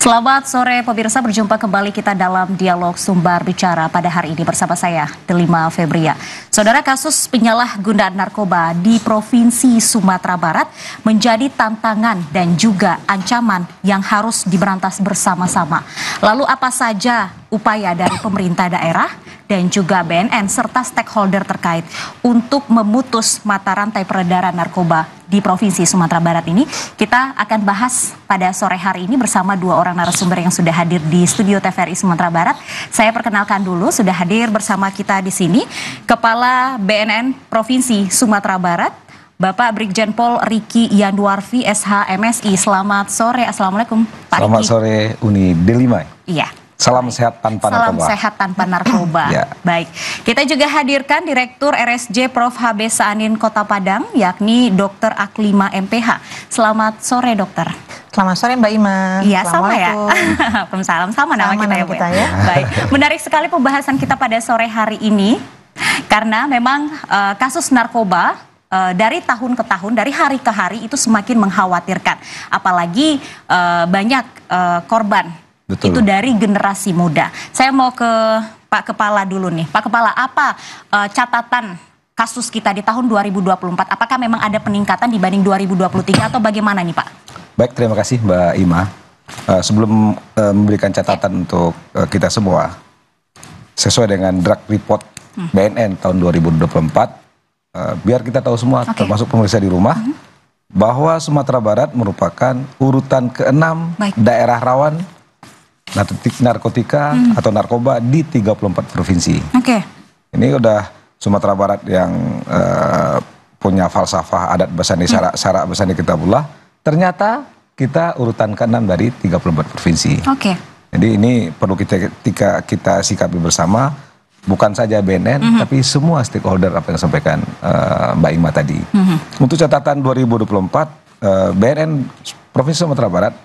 Selamat sore pemirsa, berjumpa kembali kita dalam dialog Sumbar Bicara pada hari ini bersama saya, Delima Febria. Saudara, kasus penyalahgunaan narkoba di Provinsi Sumatera Barat menjadi tantangan dan juga ancaman yang harus diberantas bersama-sama. Lalu apa saja upaya dari pemerintah daerah dan juga BNN serta stakeholder terkait untuk memutus mata rantai peredaran narkoba di Provinsi Sumatera Barat ini? Kita akan bahas pada sore hari ini bersama dua orang narasumber yang sudah hadir di studio TVRI Sumatera Barat. Saya perkenalkan dulu, sudah hadir bersama kita di sini Kepala BNN Provinsi Sumatera Barat, Bapak Brigjen Pol Riki Yanduarfi, SH MSI. Selamat sore, Assalamualaikum Pak Riki. Selamat sore Uni Delima. Iya. Salam sehat tanpa narkoba. Salam sehat tanpa narkoba. Ya. Baik, kita juga hadirkan Direktur RSJ Prof. HB Saanin Kota Padang, yakni Dr. Aklima MPH. Selamat sore, dokter. Selamat sore Mbak Ima. Iya, sama ya. Salam sama nama kita, ya. Baik, menarik sekali pembahasan kita pada sore hari ini karena memang kasus narkoba dari tahun ke tahun, dari hari ke hari itu semakin mengkhawatirkan. Apalagi banyak korban. Betul. Itu dari generasi muda. Saya mau ke Pak Kepala dulu nih. Pak Kepala, apa catatan kasus kita di tahun 2024? Apakah memang ada peningkatan dibanding 2023 atau bagaimana nih Pak? Baik, terima kasih Mbak Ima. Sebelum memberikan catatan untuk kita semua, sesuai dengan draft report BNN tahun 2024, biar kita tahu semua, termasuk pemirsa di rumah, bahwa Sumatera Barat merupakan urutan ke-6 daerah rawan narkotika atau narkoba di 34 provinsi. Ini udah Sumatera Barat yang punya falsafah adat basani syarak basani kitabullah. Ternyata kita urutan ke-6 dari 34 provinsi. Jadi ini perlu kita sikapi bersama, bukan saja BNN tapi semua stakeholder apa yang disampaikan Mbak Ima tadi. Untuk catatan 2024, BNN Provinsi Sumatera Barat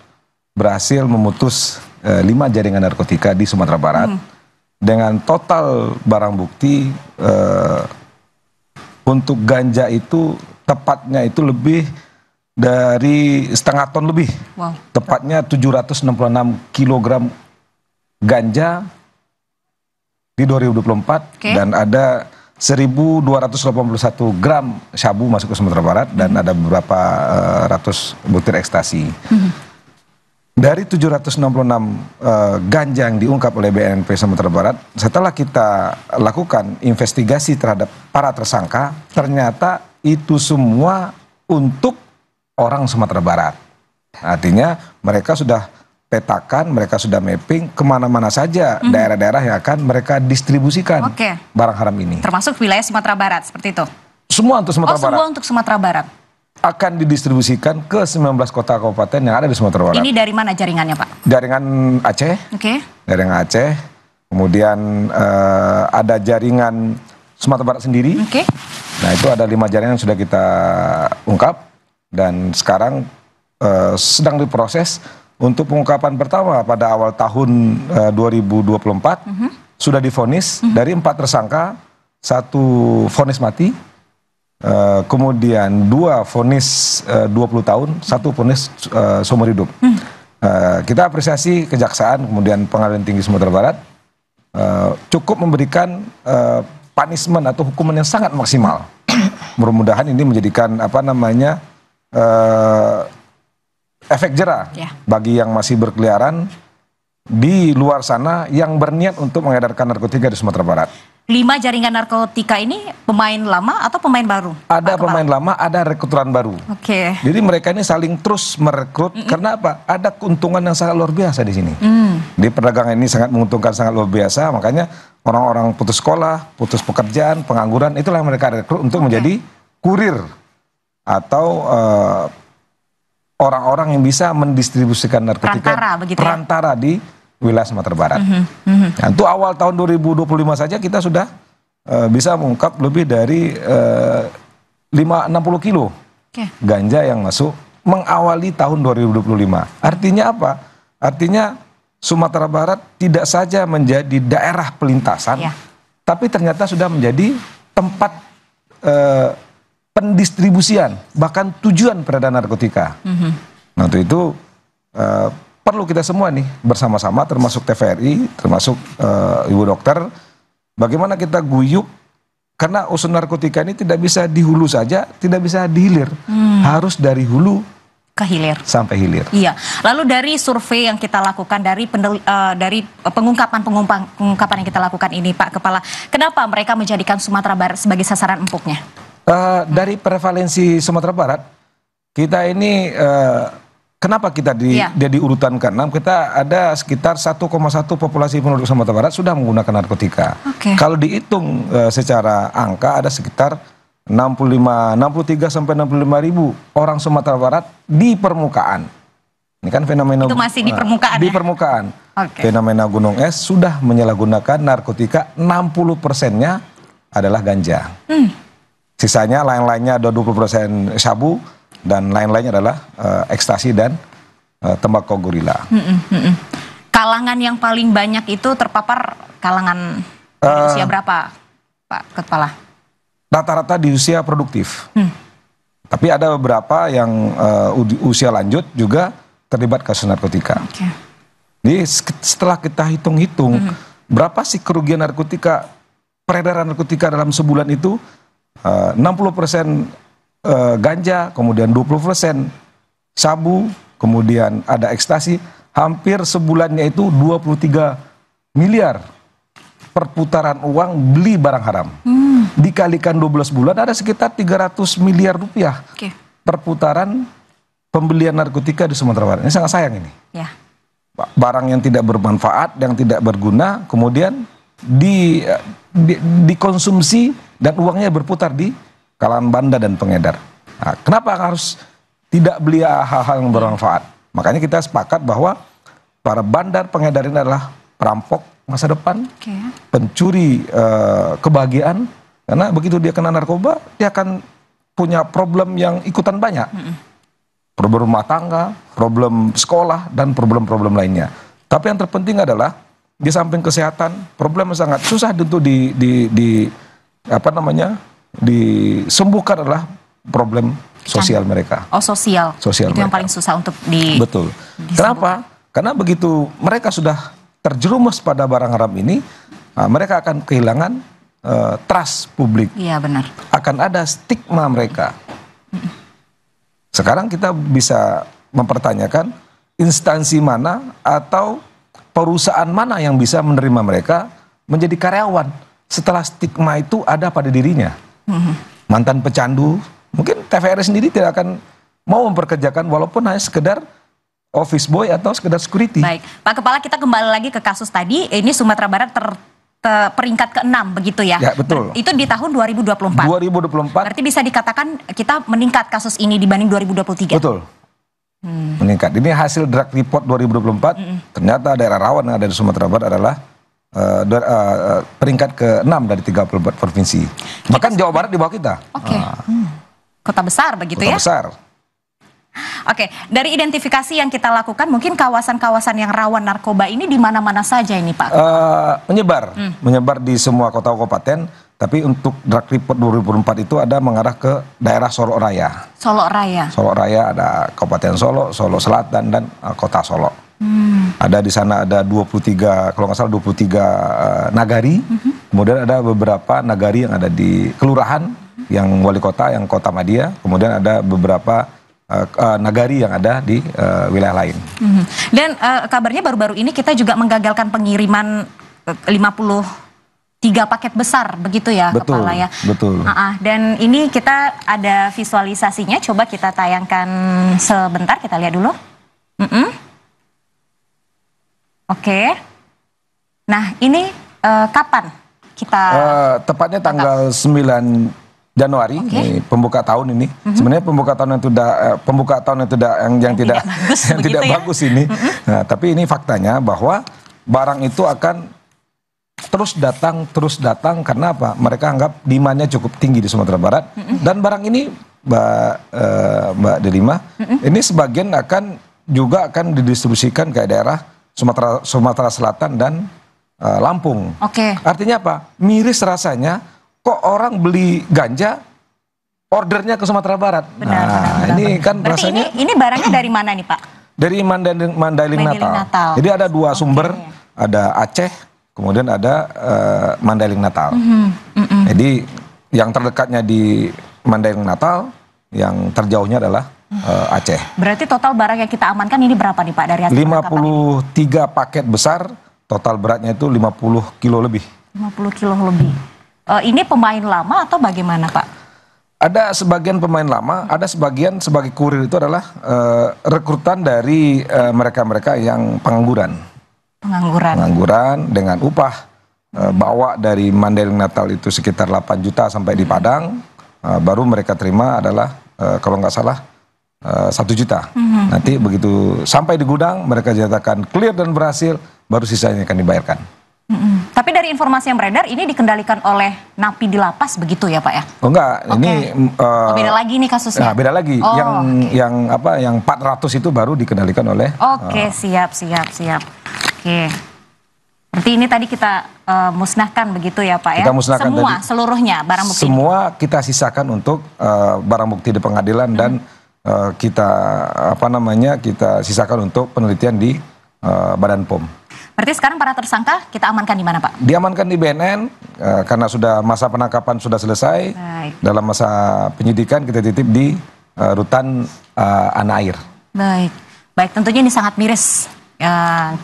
berhasil memutus 5 jaringan narkotika di Sumatera Barat dengan total barang bukti untuk ganja itu tepatnya itu lebih dari setengah ton lebih. Tepatnya 766 kg ganja di 2024 dan ada 1.281 gram sabu masuk ke Sumatera Barat dan ada beberapa ratus butir ekstasi. Dari 766 ganja yang diungkap oleh BNP Sumatera Barat, setelah kita lakukan investigasi terhadap para tersangka, ternyata itu semua untuk orang Sumatera Barat. Artinya mereka sudah petakan, mereka sudah mapping kemana-mana saja daerah-daerah yang akan mereka distribusikan barang haram ini. Termasuk wilayah Sumatera Barat, seperti itu? Semua untuk Sumatera Barat. Semua untuk Sumatera Barat. Akan didistribusikan ke 19 kota kabupaten yang ada di Sumatera Barat. Ini dari mana jaringannya Pak? Jaringan Aceh. Jaringan Aceh. Kemudian ada jaringan Sumatera Barat sendiri. Nah itu ada 5 jaringan yang sudah kita ungkap. Dan sekarang sedang diproses untuk pengungkapan pertama pada awal tahun 2024. Sudah divonis dari 4 tersangka, 1 vonis mati. Kemudian 2 vonis 20 tahun, 1 vonis seumur hidup. Kita apresiasi Kejaksaan, kemudian Pengadilan Tinggi Sumatera Barat cukup memberikan punishment atau hukuman yang sangat maksimal. Mudah-mudahan ini menjadikan efek jera bagi yang masih berkeliaran di luar sana yang berniat untuk mengedarkan narkotika di Sumatera Barat. 5 jaringan narkotika ini pemain lama atau pemain baru? Ada pemain lama, ada rekrutan baru. Jadi mereka ini saling terus merekrut karena apa? Ada keuntungan yang sangat luar biasa di sini. Di perdagangan ini sangat menguntungkan, sangat luar biasa. Makanya orang-orang putus sekolah, putus pekerjaan, pengangguran, itulah yang mereka rekrut untuk menjadi kurir atau orang-orang yang bisa mendistribusikan narkotika perantara di wilayah Sumatera Barat. Nah, untuk awal tahun 2025 saja kita sudah bisa mengungkap lebih dari 60 kilo ganja yang masuk mengawali tahun 2025. Artinya apa? Artinya Sumatera Barat tidak saja menjadi daerah pelintasan, tapi ternyata sudah menjadi tempat pendistribusian, bahkan tujuan peredaran narkotika. Nah untuk itu perlu kita semua nih bersama-sama, termasuk TVRI, termasuk Ibu Dokter, bagaimana kita guyup, karena urusan narkotika ini tidak bisa di hulu saja, tidak bisa di hilir, harus dari hulu ke hilir sampai hilir. Iya. Lalu dari survei yang kita lakukan, dari pengungkapan yang kita lakukan ini, Pak Kepala, kenapa mereka menjadikan Sumatera Barat sebagai sasaran empuknya? Dari prevalensi Sumatera Barat, kita ini kenapa kita dia di urutan ke-6, kita ada sekitar 1,1 populasi penduduk Sumatera Barat sudah menggunakan narkotika. Kalau dihitung secara angka ada sekitar 63 sampai 65 ribu orang Sumatera Barat di permukaan. Ini kan fenomena itu masih di permukaan. Di permukaan. Fenomena gunung es sudah menyalahgunakan narkotika, 60%-nya adalah ganja. Sisanya lain-lainnya ada 20% sabu dan lain-lainnya adalah ekstasi dan tembakau gorila. Kalangan yang paling banyak itu terpapar kalangan dari usia berapa, Pak Kepala? Rata-rata di usia produktif. Tapi ada beberapa yang usia lanjut juga terlibat kasus narkotika. Jadi setelah kita hitung-hitung, berapa sih kerugian narkotika, peredaran narkotika dalam sebulan itu, 60% ganja, kemudian 20% sabu, kemudian ada ekstasi, hampir sebulannya itu 23 miliar perputaran uang beli barang haram. Dikalikan 12 bulan ada sekitar 300 miliar rupiah perputaran pembelian narkotika di Sumatera Barat. Ini sangat sayang ini. Barang yang tidak bermanfaat, yang tidak berguna, kemudian dikonsumsi dan uangnya berputar di kalangan bandar dan pengedar. Nah, kenapa harus tidak beli hal-hal yang bermanfaat? Makanya kita sepakat bahwa para bandar pengedar ini adalah perampok masa depan, pencuri kebahagiaan. Karena begitu dia kena narkoba, dia akan punya problem yang ikutan banyak. Problem rumah tangga, problem sekolah, dan problem-problem lainnya. Tapi yang terpenting adalah, di samping kesehatan, problem yang sangat susah untuk disembuhkan adalah problem sosial mereka. Sosial itu mereka yang paling susah untuk Betul. Kenapa? Karena begitu mereka sudah terjerumus pada barang haram ini, mereka akan kehilangan trust publik. Iya, benar. Akan ada stigma mereka. Sekarang kita bisa mempertanyakan instansi mana atau perusahaan mana yang bisa menerima mereka menjadi karyawan setelah stigma itu ada pada dirinya. Mantan pecandu, mungkin TVRI sendiri tidak akan mau memperkerjakan walaupun hanya sekedar office boy atau sekedar security. Baik, Pak Kepala, kita kembali lagi ke kasus tadi. Ini Sumatera Barat peringkat ke-6 begitu ya? Ya, betul. Itu di tahun 2024. 2024. Berarti bisa dikatakan kita meningkat kasus ini dibanding 2023. Betul. Meningkat. Ini hasil drug report 2024. Ternyata daerah rawan yang ada di Sumatera Barat adalah peringkat ke-6 dari 34 provinsi. Bahkan Jawa Barat di bawah kita. Kota besar begitu ya? Kota besar. Dari identifikasi yang kita lakukan, mungkin kawasan-kawasan yang rawan narkoba ini di mana-mana saja ini, Pak? Menyebar di semua kota kabupaten, tapi untuk drug report 2024 itu ada mengarah ke daerah Solo Raya. Solo Raya ada Kabupaten Solo, Solo Selatan, dan Kota Solo. Ada di sana ada 23, kalau nggak salah 23 nagari. Kemudian ada beberapa nagari yang ada di kelurahan, yang wali kota, yang Kota Madia. Kemudian ada beberapa nagari yang ada di wilayah lain. Dan kabarnya baru-baru ini kita juga menggagalkan pengiriman 53 paket besar, begitu ya, betul, Kepala ya? Betul. Dan ini kita ada visualisasinya, coba kita tayangkan sebentar, kita lihat dulu. Nah, ini kapan kita? Tepatnya tanggal 9 Januari, ini pembuka tahun ini. Sebenarnya pembuka tahun yang tidak bagus ini. Nah, tapi ini faktanya bahwa barang itu akan terus datang karena apa? Mereka anggap demandnya cukup tinggi di Sumatera Barat. Dan barang ini, Mbak Delima, ini sebagian juga akan didistribusikan ke daerah Sumatera Selatan dan Lampung. Artinya apa? Miris rasanya. Kok orang beli ganja, ordernya ke Sumatera Barat? Benar. Ini kan berarti rasanya. Ini barangnya dari mana nih, Pak? Dari Mandailing Natal. Jadi ada dua sumber, ada Aceh, kemudian ada Mandailing Natal. Jadi yang terdekatnya di Mandailing Natal, yang terjauhnya adalah Aceh. Berarti total barang yang kita amankan ini berapa nih Pak dari hasil 53 paket besar, total beratnya itu 50 kilo lebih. 50 kilo lebih. Ini pemain lama atau bagaimana Pak? Ada sebagian pemain lama, ada sebagian sebagai kurir itu adalah rekrutan dari mereka-mereka yang pengangguran. Pengangguran dengan upah bawa dari Mandailing Natal itu sekitar 8 juta sampai di Padang, baru mereka terima adalah kalau nggak salah 1 juta. Nanti begitu sampai di gudang mereka dinyatakan clear dan berhasil, baru sisanya akan dibayarkan. Tapi dari informasi yang beredar ini dikendalikan oleh napi di lapas begitu ya Pak ya? Oh enggak, ini beda lagi nih kasusnya. Nah, beda lagi. Yang 400 itu baru dikendalikan oleh. Siap. Oke. Berarti ini tadi kita musnahkan begitu ya Pak ya? Kita musnahkan semua, tadi, seluruhnya barang bukti. Semua kita sisakan untuk barang bukti di pengadilan dan kita kita sisakan untuk penelitian di Badan POM. Berarti sekarang para tersangka kita amankan di mana Pak? Diamankan di BNN karena sudah masa penangkapan sudah selesai. Baik. Dalam masa penyidikan kita titip di rutan Anair. Baik. Tentunya ini sangat miris.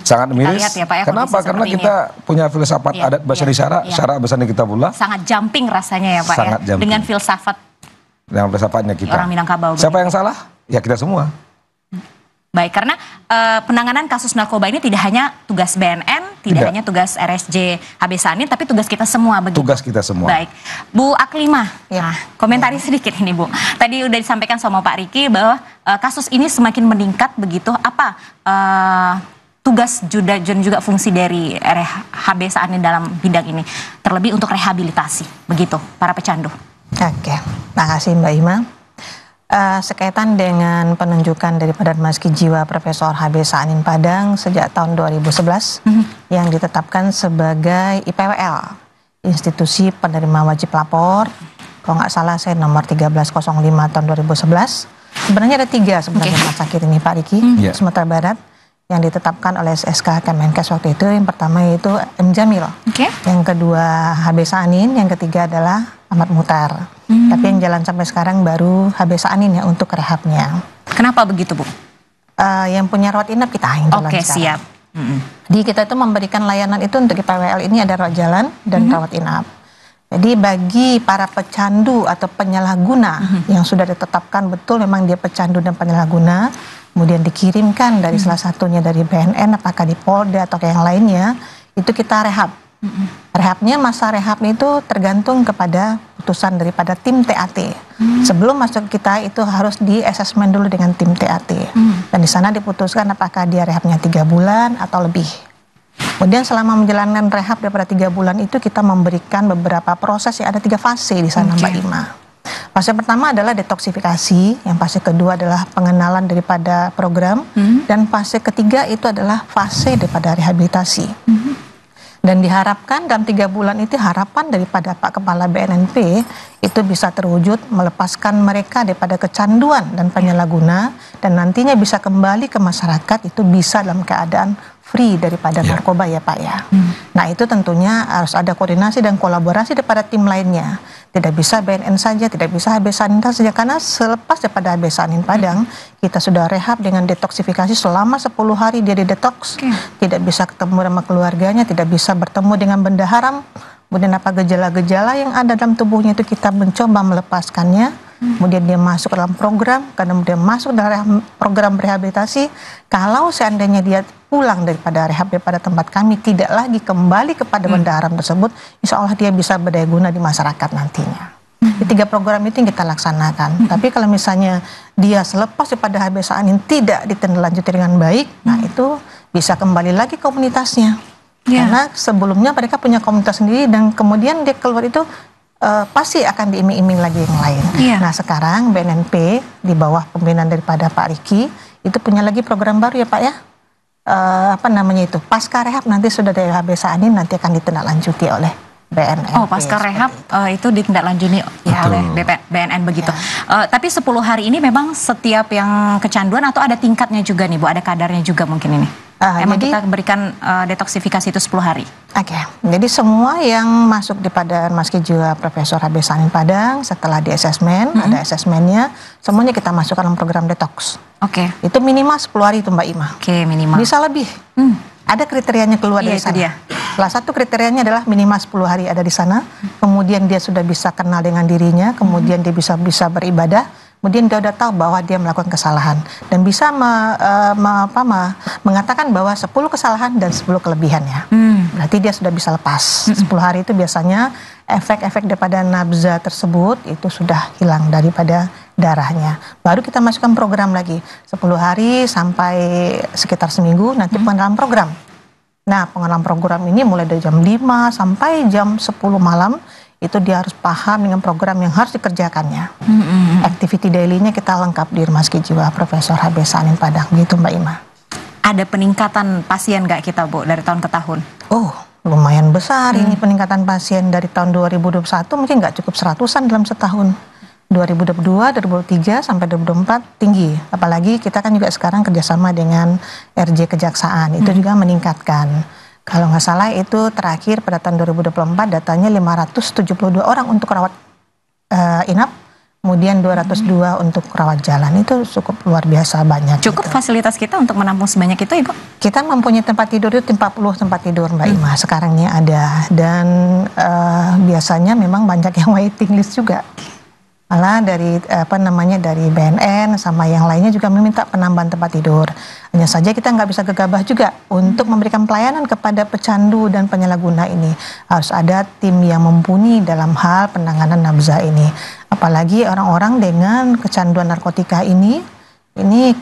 Sangat miris. Lihat ya, Pak, ya, kenapa? Karena kita punya filsafat adat bahasa syara bahasa Kitabullah. Sangat jumping rasanya ya Pak. Sangat jumping. Dengan filsafat. Dengan filsafatnya kita. Orang Minangkabau. Siapa yang salah? Ya kita semua. Baik, karena penanganan kasus narkoba ini tidak hanya tugas BNN, tidak hanya tugas RSJ HB Sanin, tapi tugas kita semua begitu. Tugas kita semua. Baik, Bu Aklima, komentari sedikit ini Bu. Tadi udah disampaikan sama Pak Riki bahwa kasus ini semakin meningkat begitu. Apa tugas dan juga fungsi dari HB Sanin dalam bidang ini, terlebih untuk rehabilitasi begitu para pecandu? Oke, makasih Mbak Ima. Sekaitan dengan penunjukan dari Badan Maski Jiwa Profesor HB Sanin Padang sejak tahun 2011 yang ditetapkan sebagai IPWL, Institusi Penerima Wajib Lapor, kalau nggak salah saya nomor 1305 tahun 2011. Sebenarnya ada 3 sebenarnya rumah sakit ini Pak Riki, Sumatera Barat, yang ditetapkan oleh SSK Kemenkes waktu itu. Yang pertama itu M. Jamil, yang kedua HB Sanin, yang ketiga adalah Ahmad Muhtar. Tapi yang jalan sampai sekarang baru HB Sanin ya untuk rehabnya. Kenapa begitu Bu? Yang punya rawat inap kita yang jalan sekarang. Siap. Jadi kita itu memberikan layanan itu untuk IPWL ini ada rawat jalan dan rawat inap. Jadi bagi para pecandu atau penyalahguna yang sudah ditetapkan betul memang dia pecandu dan penyalahguna, kemudian dikirimkan dari salah satunya dari BNN, apakah di Polda atau yang lainnya, itu kita rehab. Rehabnya, masa rehabnya itu tergantung kepada putusan daripada tim TAT. Sebelum masuk kita itu harus di asesmen dulu dengan tim TAT. Dan di sana diputuskan apakah dia rehabnya 3 bulan atau lebih. Kemudian selama menjalankan rehab daripada 3 bulan itu kita memberikan beberapa proses yang ada 3 fase di sana Mbak Ima. Fase pertama adalah detoksifikasi, yang fase kedua adalah pengenalan daripada program, dan fase ketiga itu adalah fase daripada rehabilitasi. Dan diharapkan dalam 3 bulan itu harapan daripada Pak Kepala BNNP itu bisa terwujud melepaskan mereka daripada kecanduan dan penyalahguna, dan nantinya bisa kembali ke masyarakat itu bisa dalam keadaan free daripada narkoba ya Pak ya. Nah itu tentunya harus ada koordinasi dan kolaborasi daripada tim lainnya. Tidak bisa BNN saja, tidak bisa HB Sanin saja, karena selepas daripada HB Sanin Padang kita sudah rehab dengan detoksifikasi selama 10 hari dia di detox, tidak bisa ketemu sama keluarganya, tidak bisa bertemu dengan benda haram, kemudian apa gejala-gejala yang ada dalam tubuhnya itu kita mencoba melepaskannya, kemudian dia masuk ke dalam program, karena dia masuk dalam program rehabilitasi. Kalau seandainya dia pulang daripada rehab daripada tempat kami tidak lagi kembali kepada benda haram tersebut, insya Allah dia bisa berdaya guna di masyarakat nantinya. Di 3 program itu yang kita laksanakan. Tapi kalau misalnya dia selepas daripada HB Sanin tidak ditindaklanjuti dengan baik, nah itu bisa kembali lagi komunitasnya. Karena sebelumnya mereka punya komunitas sendiri dan kemudian dia keluar itu pasti akan diiming-iming lagi yang lain. Nah sekarang BNNP di bawah pembinaan daripada Pak Riki itu punya lagi program baru ya Pak ya. Pasca rehab nanti sudah dari HB Sanin nanti akan ditindaklanjuti oleh BNN. Oh, pasca rehab itu ditindaklanjuti oleh BNN begitu. Tapi 10 hari ini memang setiap yang kecanduan atau ada tingkatnya juga nih Bu, ada kadarnya juga mungkin ini? Emang jadi, kita berikan detoksifikasi itu 10 hari? Oke, jadi semua yang masuk di Padang Maski Jiwa Profesor HB Sanin Padang setelah di asesmen, ada asesmennya, semuanya kita masukkan dalam program detox. Oke. Itu minimal 10 hari itu Mbak Ima. Oke, minimal. Bisa lebih. Ada kriterianya keluar dari sana. Salah satu kriterianya adalah minimal 10 hari ada di sana, kemudian dia sudah bisa kenal dengan dirinya, kemudian dia bisa beribadah, kemudian dia udah tahu bahwa dia melakukan kesalahan dan bisa mengatakan bahwa 10 kesalahan dan 10 kelebihannya. Berarti dia sudah bisa lepas. 10 hari itu biasanya efek-efek daripada nabza tersebut itu sudah hilang daripada darahnya. Baru kita masukkan program lagi 10 hari sampai sekitar seminggu, nanti pengenalan program. Nah, pengenalan program ini mulai dari jam 5 sampai jam 10 malam itu dia harus paham dengan program yang harus dikerjakannya. Activity daily-nya kita lengkap di Rumah Sakit Jiwa Profesor HB Sanin Padang, gitu Mbak Ima. Ada peningkatan pasien nggak kita Bu dari tahun ke tahun? Oh, lumayan besar ini peningkatan pasien dari tahun 2021 mungkin nggak cukup 100-an dalam setahun. 2022, 2023 sampai 2024 tinggi. Apalagi kita kan juga sekarang kerjasama dengan RJ Kejaksaan, itu juga meningkatkan. Kalau nggak salah itu terakhir pada tahun 2024 datanya 572 orang untuk rawat inap, kemudian 202 untuk rawat jalan. Itu cukup luar biasa banyak. Cukup gitu. Fasilitas kita untuk menampung sebanyak itu Ibu? Kita mempunyai tempat tidur itu 40 tempat tidur Mbak Ima sekarang ini ada. Dan biasanya memang banyak yang waiting list juga. Malah dari dari BNN sama yang lainnya juga meminta penambahan tempat tidur. Hanya saja kita nggak bisa gegabah juga untuk memberikan pelayanan kepada pecandu dan penyalahguna ini. Harus ada tim yang mumpuni dalam hal penanganan nabza ini. Apalagi orang-orang dengan kecanduan narkotika ini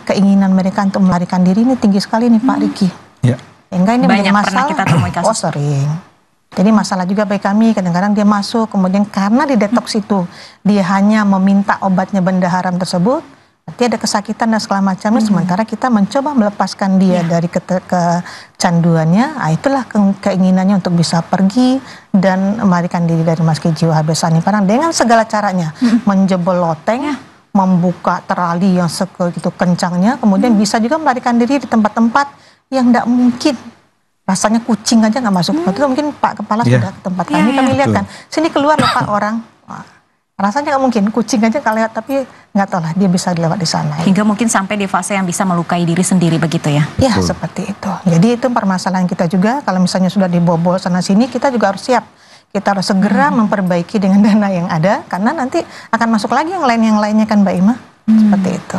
keinginan mereka untuk melarikan diri ini tinggi sekali nih Pak Riki. Ya. Sehingga ini banyak masalah. Pernah kita temui kasus. Oh sering. Jadi masalah juga bagi kami, kadang-kadang dia masuk, kemudian karena di detox itu, dia hanya meminta obatnya benda haram tersebut, nanti ada kesakitan dan segala macamnya, sementara kita mencoba melepaskan dia dari kecanduannya, itulah keinginannya untuk bisa pergi dan melarikan diri dari Rumah Sakit Jiwa HB Sanin Padang dengan segala caranya, menjebol loteng, membuka terali yang segitu kencangnya, kemudian bisa juga melarikan diri di tempat-tempat yang tidak mungkin. Rasanya kucing aja nggak masuk. Itu mungkin Pak Kepala sudah ke tempat kami lihat kan. Sini keluar loh Pak orang. Wah, rasanya nggak mungkin. Kucing aja kalau lihat, tapi nggak tahu lah dia bisa lewat di sana. Hingga mungkin sampai di fase yang bisa melukai diri sendiri begitu ya? Ya seperti itu. Jadi itu permasalahan kita juga. Kalau misalnya sudah dibobol sana sini, kita juga harus siap. Kita harus segera memperbaiki dengan dana yang ada. Karena nanti akan masuk lagi yang lainnya kan Mbak Ima. Seperti itu.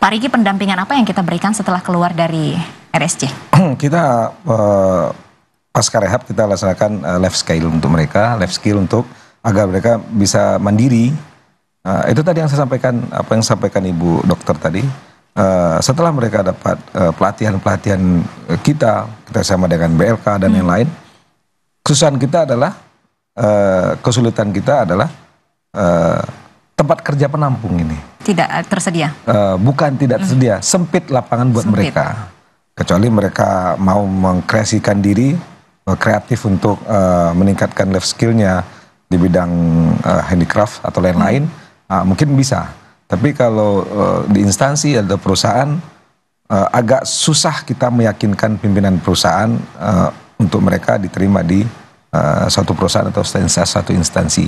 Pak Riki, pendampingan apa yang kita berikan setelah keluar dari RSJ? Kita pasca rehab kita laksanakan life skill untuk mereka, life skill untuk agar mereka bisa mandiri. Itu tadi yang saya sampaikan, apa yang sampaikan Ibu Dokter tadi. Setelah mereka dapat pelatihan-pelatihan kita sama dengan BLK dan yang lain, kesulitan kita adalah tempat kerja penampung ini. Tidak tersedia? Bukan tidak tersedia, sempit lapangan buat mereka. Kecuali mereka mau mengkreasikan diri, kreatif untuk meningkatkan life skillnya di bidang handicraft atau lain-lain, mungkin bisa. Tapi kalau di instansi atau perusahaan, agak susah kita meyakinkan pimpinan perusahaan untuk mereka diterima di suatu perusahaan atau satu instansi.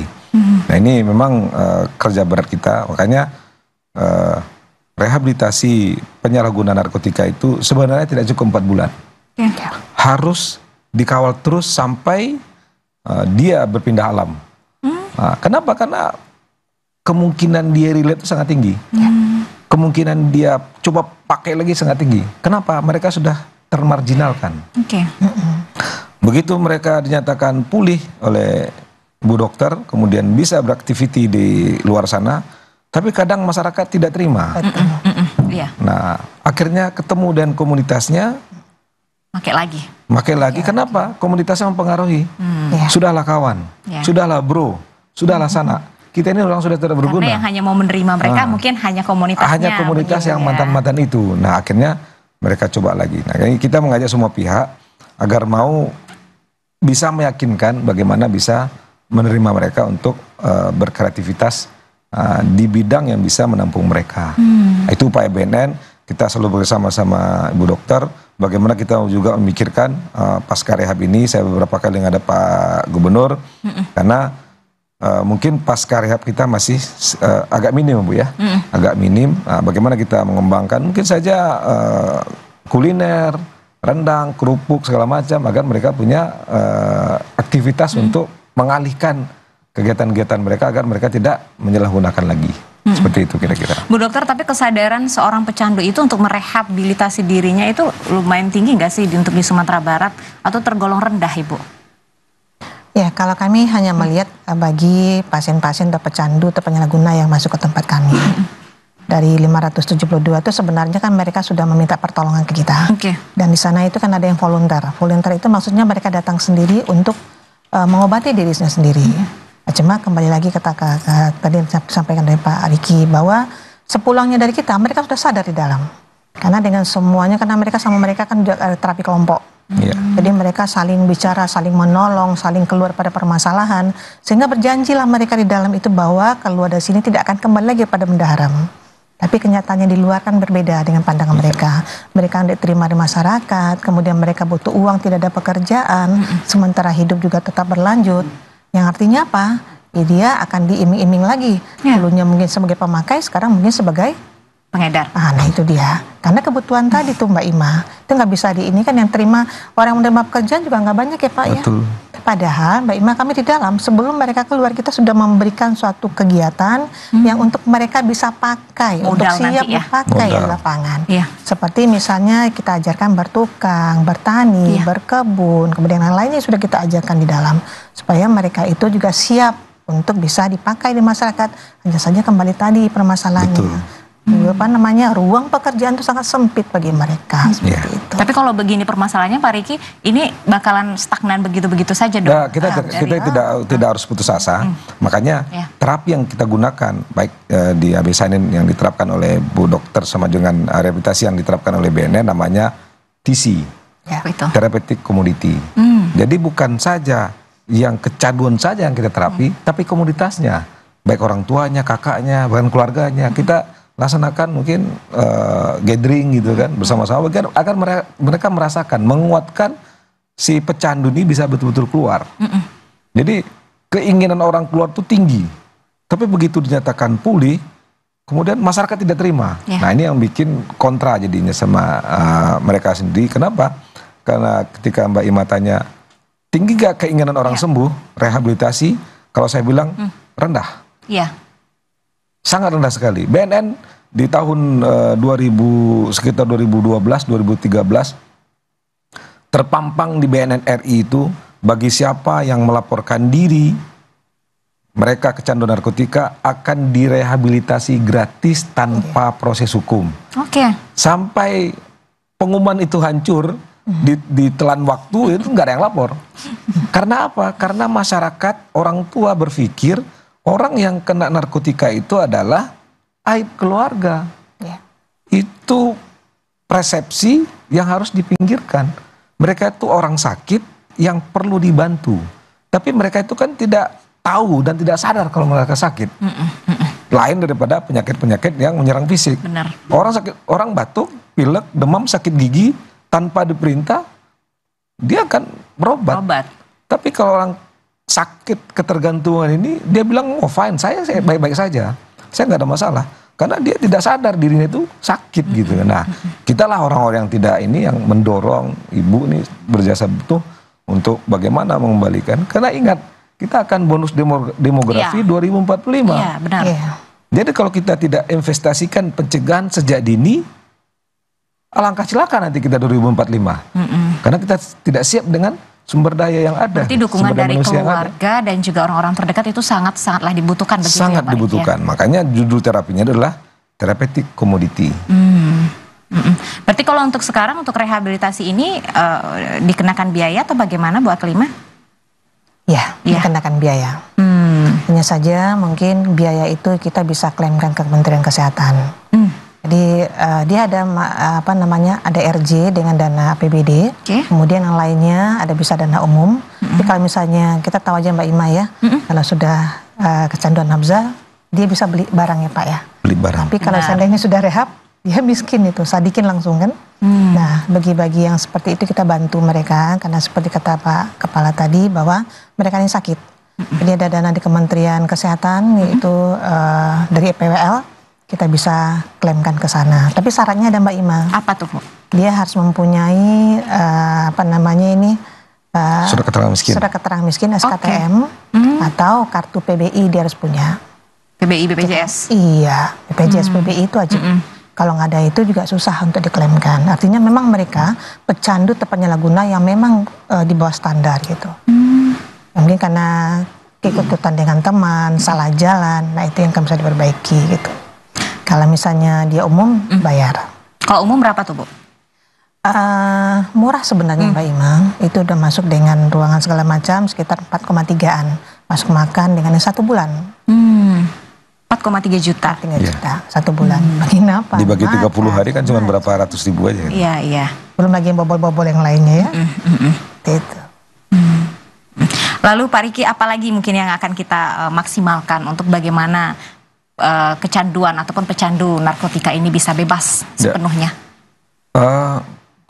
Nah ini memang kerja berat kita, makanya rehabilitasi penyalahguna narkotika itu sebenarnya tidak cukup 4 bulan. Harus dikawal terus sampai dia berpindah alam. Kenapa? Karena kemungkinan dia relate itu sangat tinggi. Kemungkinan dia coba pakai lagi sangat tinggi. Kenapa? Mereka sudah termarginalkan. Begitu mereka dinyatakan pulih oleh Bu Dokter, kemudian bisa beraktiviti di luar sana, tapi kadang masyarakat tidak terima. Nah, akhirnya ketemu dengan komunitasnya, Makai lagi. Kenapa? Komunitasnya mempengaruhi. Sudahlah kawan, sudahlah bro, sudahlah sana. Kita ini orang sudah tidak berguna. Karena yang hanya mau menerima mereka mungkin hanya komunitasnya. Hanya komunitas yang mantan-mantan itu. Nah, akhirnya mereka coba lagi. Nah, kita mengajak semua pihak agar mau bisa meyakinkan bagaimana bisa menerima mereka untuk berkreativitas di bidang yang bisa menampung mereka. Itu upaya BNN, kita selalu bersama-sama Ibu Dokter, bagaimana kita juga memikirkan pasca rehab ini. Saya beberapa kali ada Pak Gubernur, karena mungkin pasca rehab kita masih agak minim Bu ya, agak minim. Bagaimana kita mengembangkan mungkin saja kuliner, rendang, kerupuk segala macam agar mereka punya aktivitas untuk mengalihkan kegiatan-kegiatan mereka agar mereka tidak menyalahgunakan lagi. Seperti itu kira-kira. Bu Dokter, tapi kesadaran seorang pecandu itu untuk merehabilitasi dirinya itu lumayan tinggi nggak sih untuk di Sumatera Barat atau tergolong rendah Ibu? Ya, kalau kami hanya melihat bagi pasien-pasien atau pecandu atau penyalahguna yang masuk ke tempat kami. Dari 572 itu sebenarnya kan mereka sudah meminta pertolongan ke kita. Dan di sana itu kan ada yang volunteer. Volunteer itu maksudnya mereka datang sendiri untuk mengobati dirinya sendiri. Cuma kembali lagi tadi disampaikan dari Pak Riki bahwa sepulangnya dari kita mereka sudah sadar di dalam. Karena dengan semuanya, karena mereka sama mereka kan juga ada terapi kelompok. Jadi mereka saling bicara, saling menolong, saling keluar pada permasalahan. Sehingga berjanjilah mereka di dalam itu bahwa keluar dari sini tidak akan kembali lagi pada benda haram. Tapi kenyataannya di luar kan berbeda dengan pandangan mereka. Mereka diterima di masyarakat, kemudian mereka butuh uang, tidak ada pekerjaan, sementara hidup juga tetap berlanjut. Yang artinya apa? Ya, dia akan diiming-iming lagi. Dulunya mungkin sebagai pemakai, sekarang mungkin sebagai pengedar. Nah itu dia. Karena kebutuhan tadi tuh Mbak Ima, itu nggak bisa ini kan yang terima, orang yang menerima pekerjaan juga nggak banyak ya Pak. Betul. Ya. Padahal Mbak Ima, kami di dalam sebelum mereka keluar kita sudah memberikan suatu kegiatan yang untuk mereka bisa pakai, modal untuk siap nanti ya. dipakai di lapangan. Seperti Seperti misalnya kita ajarkan bertukang, bertani, berkebun, kemudian yang lainnya sudah kita ajarkan di dalam supaya mereka itu juga siap untuk bisa dipakai di masyarakat. Hanya saja kembali tadi permasalahannya. Apa namanya, ruang pekerjaan itu sangat sempit bagi mereka seperti itu. Tapi kalau begini permasalahannya Pak Riki, ini bakalan stagnan begitu-begitu saja dong. Nah, kita tidak harus putus asa. Makanya terapi yang kita gunakan baik di AB Sainin yang diterapkan oleh Bu Dokter sama dengan rehabilitasi yang diterapkan oleh BNN namanya TC, Therapeutic Community. Jadi bukan saja yang kecanduan saja yang kita terapi, tapi komunitasnya, baik orang tuanya, kakaknya, bahkan keluarganya kita laksanakan mungkin gathering gitu kan bersama-sama agar mereka merasakan, menguatkan si pecandu ini bisa betul-betul keluar. Jadi keinginan orang keluar itu tinggi, tapi begitu dinyatakan pulih, kemudian masyarakat tidak terima. Nah ini yang bikin kontra jadinya sama mereka sendiri. Kenapa? Karena ketika Mbak Ima tanya, tinggi gak keinginan orang sembuh, rehabilitasi, kalau saya bilang rendah. Sangat rendah sekali. BNN di tahun sekitar 2012-2013 terpampang di BNN RI itu bagi siapa yang melaporkan diri mereka kecanduan narkotika akan direhabilitasi gratis tanpa proses hukum. Sampai pengumuman itu hancur ditelan waktu itu nggak ada yang lapor. Karena apa? Karena masyarakat, orang tua berpikir orang yang kena narkotika itu adalah aib keluarga. Itu persepsi yang harus dipinggirkan. Mereka itu orang sakit yang perlu dibantu. Tapi mereka itu kan tidak tahu dan tidak sadar kalau mereka sakit. Lain daripada penyakit-penyakit yang menyerang fisik. Orang sakit, orang batuk, pilek, demam, sakit gigi tanpa diperintah, dia akan berobat. Tapi kalau orang sakit ketergantungan ini, dia bilang, oh fine, saya baik-baik saja, saya nggak ada masalah, karena dia tidak sadar dirinya itu sakit gitu. Nah, kita lah orang-orang yang tidak ini, yang mendorong ibu ini berjasa betul untuk bagaimana mengembalikan, karena ingat, kita akan bonus demografi 2045. Jadi kalau kita tidak investasikan pencegahan sejak dini, alangkah celaka nanti kita 2045, karena kita tidak siap dengan sumber daya yang ada. Berarti dukungan dari keluarga dan juga orang-orang terdekat itu sangatlah dibutuhkan begitu. Sangat dibutuhkan. Makanya judul terapinya adalah Therapeutic Commodity. Berarti kalau untuk sekarang untuk rehabilitasi ini dikenakan biaya atau bagaimana Bu Aklima? Dikenakan biaya. Hanya saja mungkin biaya itu kita bisa klaimkan ke Kementerian Kesehatan. Jadi Jadi dia ada apa namanya, ada RJ dengan dana APBD, kemudian yang lainnya ada bisa dana umum. Tapi kalau misalnya kita tahu aja Mbak Ima ya, kalau sudah kecanduan nafza, dia bisa beli barang ya Pak ya. Beli barang. Tapi kalau seandainya sudah rehab, dia miskin itu, sadikin langsung kan. Nah, bagi-bagi yang seperti itu kita bantu mereka, karena seperti kata Pak Kepala tadi bahwa mereka ini sakit. Jadi ada dana di Kementerian Kesehatan yaitu dari EPWL. Kita bisa klaimkan ke sana. Tapi syaratnya ada Mbak Ima. Apa tuh Bu? Dia harus mempunyai apa namanya ini surat keterangan miskin. Surat keterangan miskin SKTM atau kartu PBI dia harus punya. PBI BPJS. Iya, BPJS PBI itu wajib. Kalau nggak ada itu juga susah untuk diklaimkan. Artinya memang mereka pecandu atau penyalahguna yang memang di bawah standar gitu. Mungkin karena keikutan dengan teman, salah jalan, nah itu yang bisa diperbaiki gitu. Kalau misalnya dia umum, bayar. Kalau umum berapa tuh Bu? Murah sebenarnya Mbak Ima. Itu udah masuk dengan ruangan segala macam sekitar 4,3an. Masuk makan dengan 1 bulan. 4,3 juta. 3 juta 1 bulan. Bagi apa? Dibagi 30 hari kan cuma berapa ratus ribu aja. Iya, iya. Belum lagi yang bobol-bobol yang lainnya ya. Itu. Lalu Pak Riki, apalagi mungkin yang akan kita maksimalkan untuk bagaimana kecanduan ataupun pecandu narkotika ini bisa bebas sepenuhnya?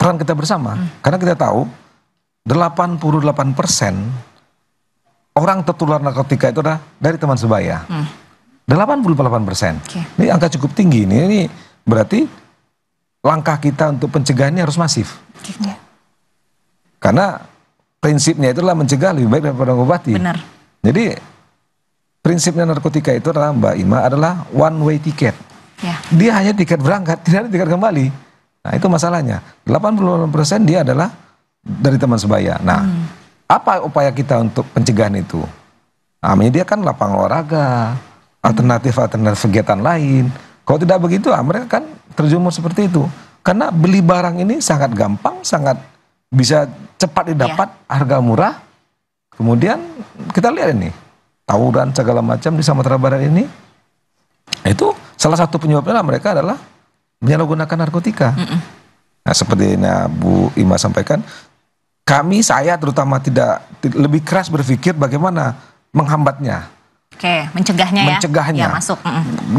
Peran kita bersama, karena kita tahu 88% orang tertular narkotika itu adalah dari teman sebaya. 88%. Ini angka cukup tinggi. Ini berarti langkah kita untuk pencegahannya harus masif. Karena prinsipnya itulah mencegah lebih baik daripada mengobati. Benar. Jadi prinsipnya narkotika itu adalah Mbak Ima adalah one way ticket. Dia hanya tiket berangkat, tidak ada tiket kembali. Nah itu masalahnya. 88% dia adalah dari teman sebaya. Nah apa upaya kita untuk pencegahan itu? Nah, menyediakan lapangan olahraga, alternatif kegiatan lain. Kalau tidak begitu, mereka kan terjumur seperti itu. Karena beli barang ini sangat gampang, sangat bisa cepat didapat, harga murah. Kemudian kita lihat ini, tawuran segala macam di Sumatera Barat ini, itu salah satu penyebabnya mereka adalah menyalahgunakan narkotika. Nah, seperti Bu Ima sampaikan, saya terutama tidak lebih keras berpikir bagaimana menghambatnya. Mencegahnya. Ya masuk.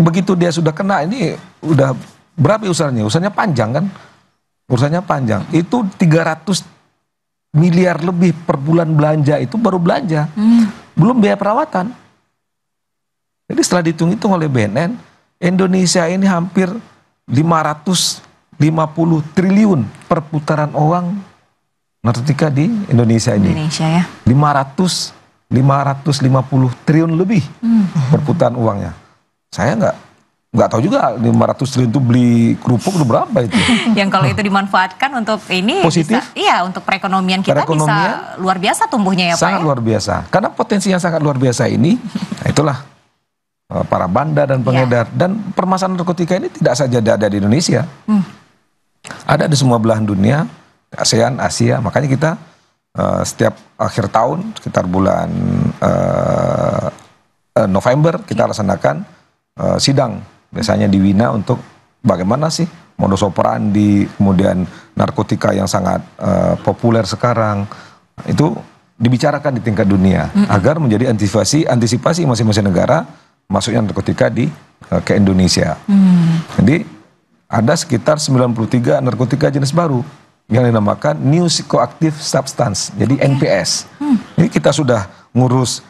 Begitu dia sudah kena, ini udah berapa urusannya? Urusannya panjang kan? Urusannya panjang. Itu 300 miliar lebih per bulan belanja, itu baru belanja. Belum biaya perawatan. Jadi setelah dihitung-hitung oleh BNN, Indonesia ini hampir 550 triliun perputaran uang narkotika di Indonesia ini. 550 triliun lebih perputaran uangnya. Saya nggak tahu juga 500 triliun itu beli kerupuk itu berapa itu. Yang kalau itu dimanfaatkan untuk ini positif, bisa, untuk perekonomian kita bisa luar biasa tumbuhnya ya Pak. Sangat luar biasa. Karena potensi yang sangat luar biasa ini, nah itulah para bandar dan pengedar. Dan permasalahan narkotika ini tidak saja ada di Indonesia. Ada di semua belahan dunia, ASEAN, Asia. Makanya kita setiap akhir tahun, sekitar bulan November, kita laksanakan sidang. Biasanya di Wina untuk bagaimana sih modus operandi, kemudian narkotika yang sangat populer sekarang, itu dibicarakan di tingkat dunia agar menjadi antisipasi masing-masing negara masuknya narkotika ke Indonesia. Jadi ada sekitar 93 narkotika jenis baru yang dinamakan New Psychoactive Substance, jadi NPS. Ini kita sudah ngurus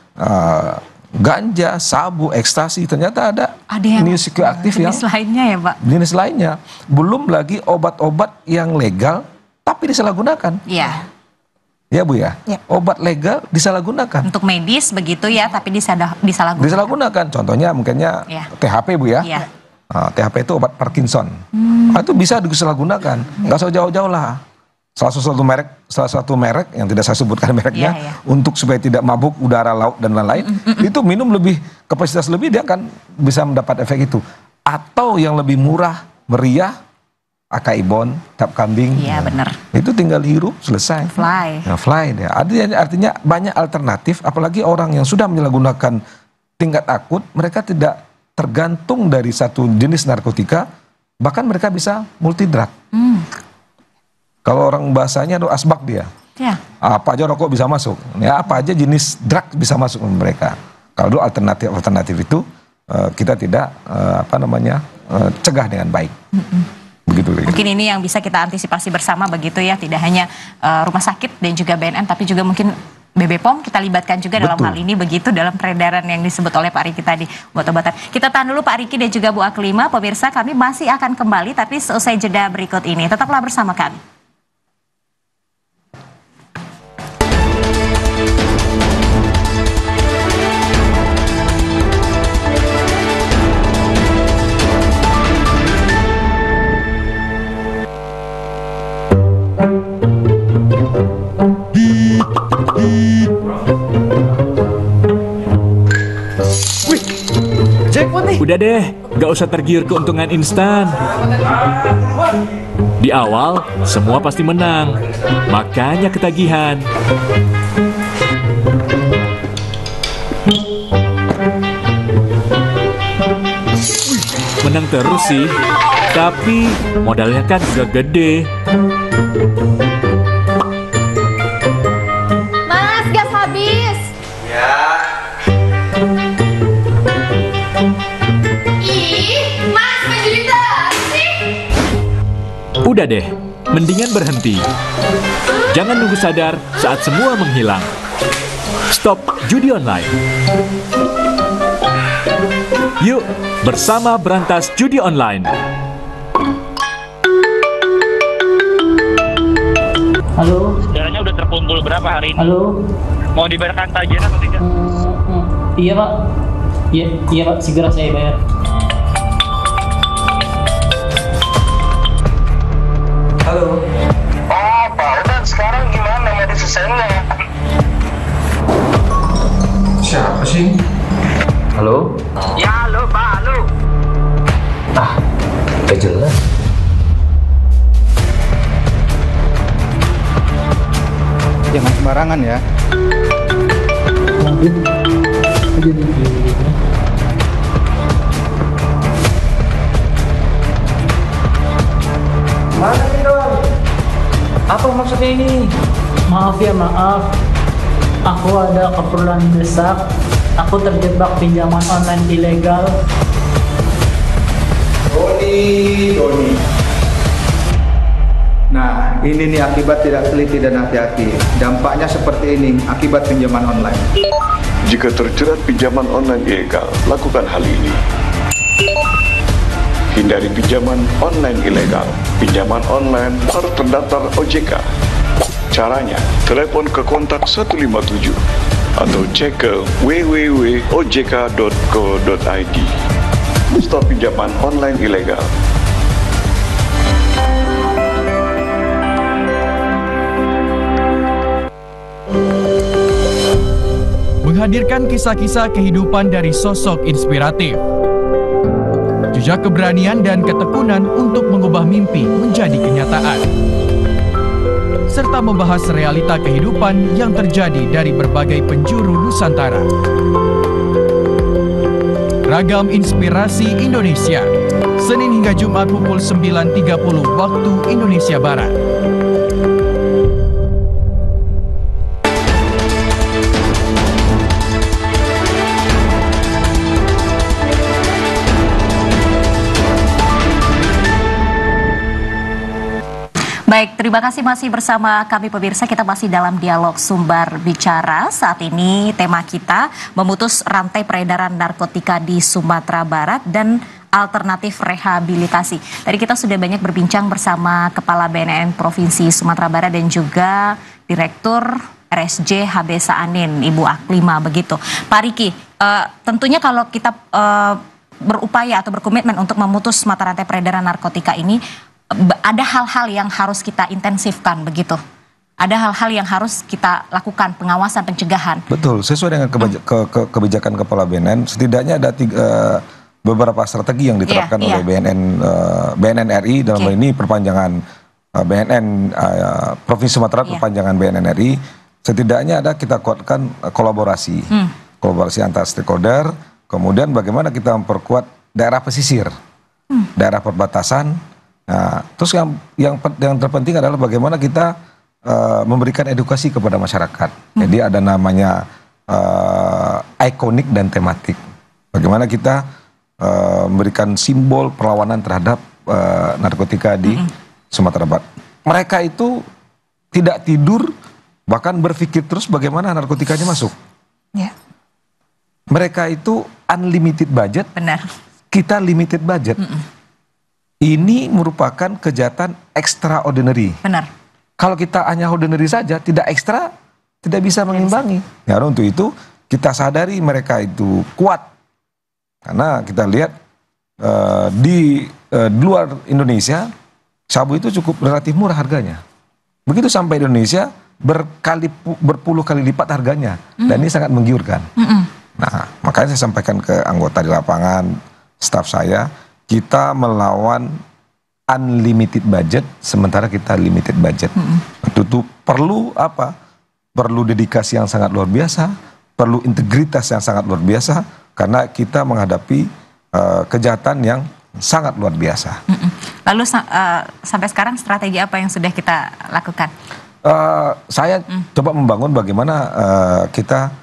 ganja, sabu, ekstasi, ternyata ada yang new psychoactive jenis lainnya ya Pak. Jenis lainnya, belum lagi obat-obat yang legal tapi disalahgunakan. Iya. Ya Bu ya, obat legal disalahgunakan. Untuk medis begitu ya, tapi disalahgunakan. Disalahgunakan, contohnya mungkinnya THP Bu ya. THP itu obat Parkinson. Itu bisa disalahgunakan, nggak usah jauh-jauh lah. Salah satu merek yang tidak saya sebutkan mereknya, untuk supaya tidak mabuk udara, laut dan lain-lain, itu minum lebih kapasitas lebih, dia akan bisa mendapat efek itu. Atau yang lebih murah, meriah, akaibon, tap kambing. Iya benar. Itu tinggal hirup selesai. Fly deh. Artinya banyak alternatif, apalagi orang yang sudah menyalahgunakan tingkat akut, mereka tidak tergantung dari satu jenis narkotika, bahkan mereka bisa multi drug. Kalau orang bahasanya itu asbak dia. Ya. Apa aja rokok bisa masuk. Ya, apa aja jenis drug bisa masuk ke mereka. Kalau alternatif itu kita tidak cegah dengan baik. Begitu. Mungkin ini yang bisa kita antisipasi bersama begitu ya, tidak hanya rumah sakit dan juga BNN, tapi juga mungkin BB POM kita libatkan juga dalam hal ini begitu, dalam peredaran yang disebut oleh Pak Riki tadi, obat-obatan. Kita tahan dulu Pak Riki dan juga Bu Aklima. Pemirsa, kami masih akan kembali tapi seusai jeda berikut ini. Tetaplah bersama kami. Udah deh, gak usah tergiur keuntungan instan. Di awal, semua pasti menang. Makanya ketagihan. Menang terus sih, tapi modalnya kan juga gede. Mas, gas habis. Ya. Udah deh, mendingan berhenti. Jangan nunggu sadar saat semua menghilang. Stop judi online. Yuk, bersama berantas judi online. Halo. Darahnya udah terkumpul berapa hari ini? Halo. Mau dibayarkan tagihan atau tidak? Iya Pak. Iya Pak, segera saya bayar. Halo. Oh, Pak Udan, sekarang gimana medisnya? Siapa sih? Halo? Ya, halo Pak, halo. Gak jelas. Jangan sembarangan ya. Mana nih dong? Apa maksudnya ini? Maaf ya, maaf. Aku ada keperluan mendesak. Aku terjebak pinjaman online ilegal. Doni. Nah, ini nih akibat tidak teliti dan hati-hati. Dampaknya seperti ini akibat pinjaman online. Jika terjerat pinjaman online ilegal, lakukan hal ini. Hindari pinjaman online ilegal. Pinjaman online harus terdaftar OJK. Caranya, telepon ke kontak 157 atau cek ke www.ojk.co.id. Stop pinjaman online ilegal. Menghadirkan kisah-kisah kehidupan dari sosok inspiratif. Jejak keberanian dan ketekunan untuk mengubah mimpi menjadi kenyataan. Serta membahas realita kehidupan yang terjadi dari berbagai penjuru Nusantara. Ragam Inspirasi Indonesia, Senin hingga Jumat pukul 9.30 waktu Indonesia Barat. Baik, terima kasih masih bersama kami pemirsa. Kita masih dalam dialog Sumbar Bicara. Saat ini tema kita memutus rantai peredaran narkotika di Sumatera Barat dan alternatif rehabilitasi. Tadi kita sudah banyak berbincang bersama Kepala BNN Provinsi Sumatera Barat dan juga Direktur RSJ HB Saanin, Ibu Aklima begitu. Pak Riki, tentunya kalau kita berupaya atau berkomitmen untuk memutus mata rantai peredaran narkotika ini, ada hal-hal yang harus kita intensifkan begitu. Ada hal-hal yang harus kita lakukan, pengawasan, pencegahan. Betul, sesuai dengan kebijakan Kepala BNN, setidaknya ada beberapa strategi yang diterapkan oleh BNN RI, dalam hal ini perpanjangan BNN Provinsi Sumatera, perpanjangan BNN RI. Setidaknya ada kita kuatkan kolaborasi antar stakeholder, kemudian bagaimana kita memperkuat daerah pesisir. daerah perbatasan. Nah, terus yang terpenting adalah bagaimana kita memberikan edukasi kepada masyarakat. Jadi ada namanya ikonik dan tematik. Bagaimana kita memberikan simbol perlawanan terhadap narkotika di Sumatera Barat. Mereka itu tidak tidur, bahkan berpikir terus bagaimana narkotikanya masuk. Ya. Mereka itu unlimited budget. Benar. Kita limited budget. Ini merupakan kejahatan extraordinary. Benar. Kalau kita hanya ordinary saja, tidak ekstra, tidak bisa mengimbangi. Ya, untuk itu kita sadari mereka itu kuat. Karena kita lihat di luar Indonesia, sabu itu cukup relatif murah harganya. Begitu sampai Indonesia, berpuluh kali lipat harganya. Dan ini sangat menggiurkan. Nah, makanya saya sampaikan ke anggota di lapangan, staf saya, kita melawan unlimited budget, sementara kita limited budget. Itu perlu apa? Perlu dedikasi yang sangat luar biasa, perlu integritas yang sangat luar biasa, karena kita menghadapi kejahatan yang sangat luar biasa. Lalu sampai sekarang strategi apa yang sudah kita lakukan? Saya coba membangun bagaimana kita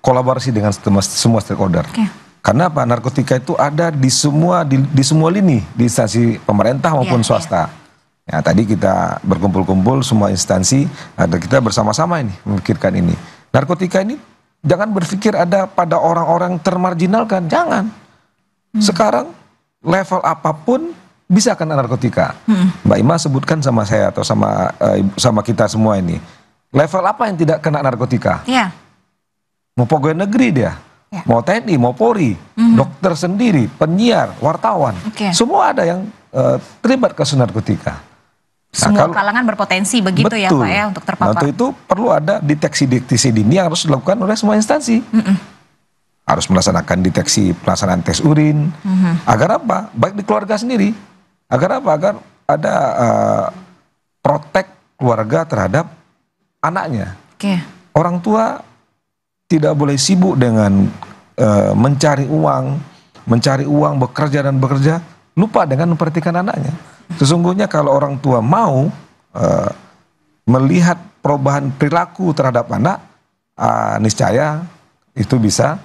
kolaborasi dengan semua stakeholder. Karena apa? Narkotika itu ada di semua lini, di instansi pemerintah maupun swasta. Ya, tadi kita berkumpul-kumpul semua instansi, ada kita bersama-sama ini memikirkan ini. Narkotika ini jangan berpikir ada pada orang-orang termarginalkan, jangan. Sekarang level apapun bisa kena narkotika. Mbak Ima sebutkan sama saya atau sama kita semua ini. Level apa yang tidak kena narkotika? Iya. Mau pegawai negeri dia, mau TNI, mau Polri, dokter sendiri, penyiar, wartawan, semua ada yang terlibat kasus narkotika. Semua kalangan berpotensi begitu ya Pak ya untuk terpapar. Untuk itu perlu ada deteksi dini yang harus dilakukan oleh semua instansi. Harus melaksanakan deteksi pelaksanaan tes urin. Agar apa? Baik di keluarga sendiri. Agar apa? Agar ada protek keluarga terhadap anaknya. Orang tua tidak boleh sibuk dengan mencari uang, bekerja dan bekerja, lupa dengan memperhatikan anaknya. Sesungguhnya kalau orang tua mau melihat perubahan perilaku terhadap anak, niscaya itu bisa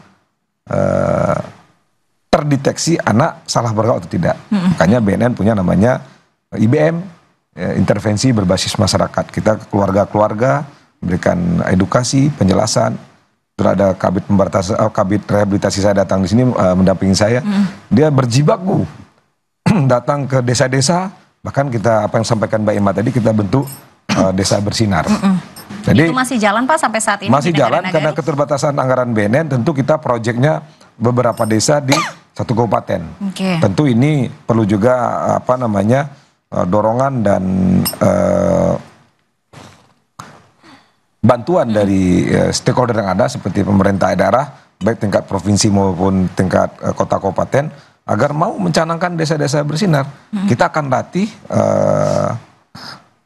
terdeteksi anak salah bergaul atau tidak. Makanya BNN punya namanya IBM, intervensi berbasis masyarakat. Kita ke keluarga-keluarga memberikan edukasi, penjelasan. Terus ada kabit rehabilitasi saya datang di sini mendampingi saya. Dia berjibaku datang ke desa-desa, bahkan kita apa yang sampaikan Mbak Ima tadi, kita bentuk desa bersinar. Jadi itu masih jalan Pak sampai saat ini? Masih jalan karena keterbatasan anggaran BNN. Tentu kita proyeknya beberapa desa di satu kabupaten. Tentu ini perlu juga dorongan dan bantuan dari stakeholder yang ada seperti pemerintah daerah, baik tingkat provinsi maupun tingkat kota kabupaten, agar mau mencanangkan desa-desa bersinar. Kita akan latih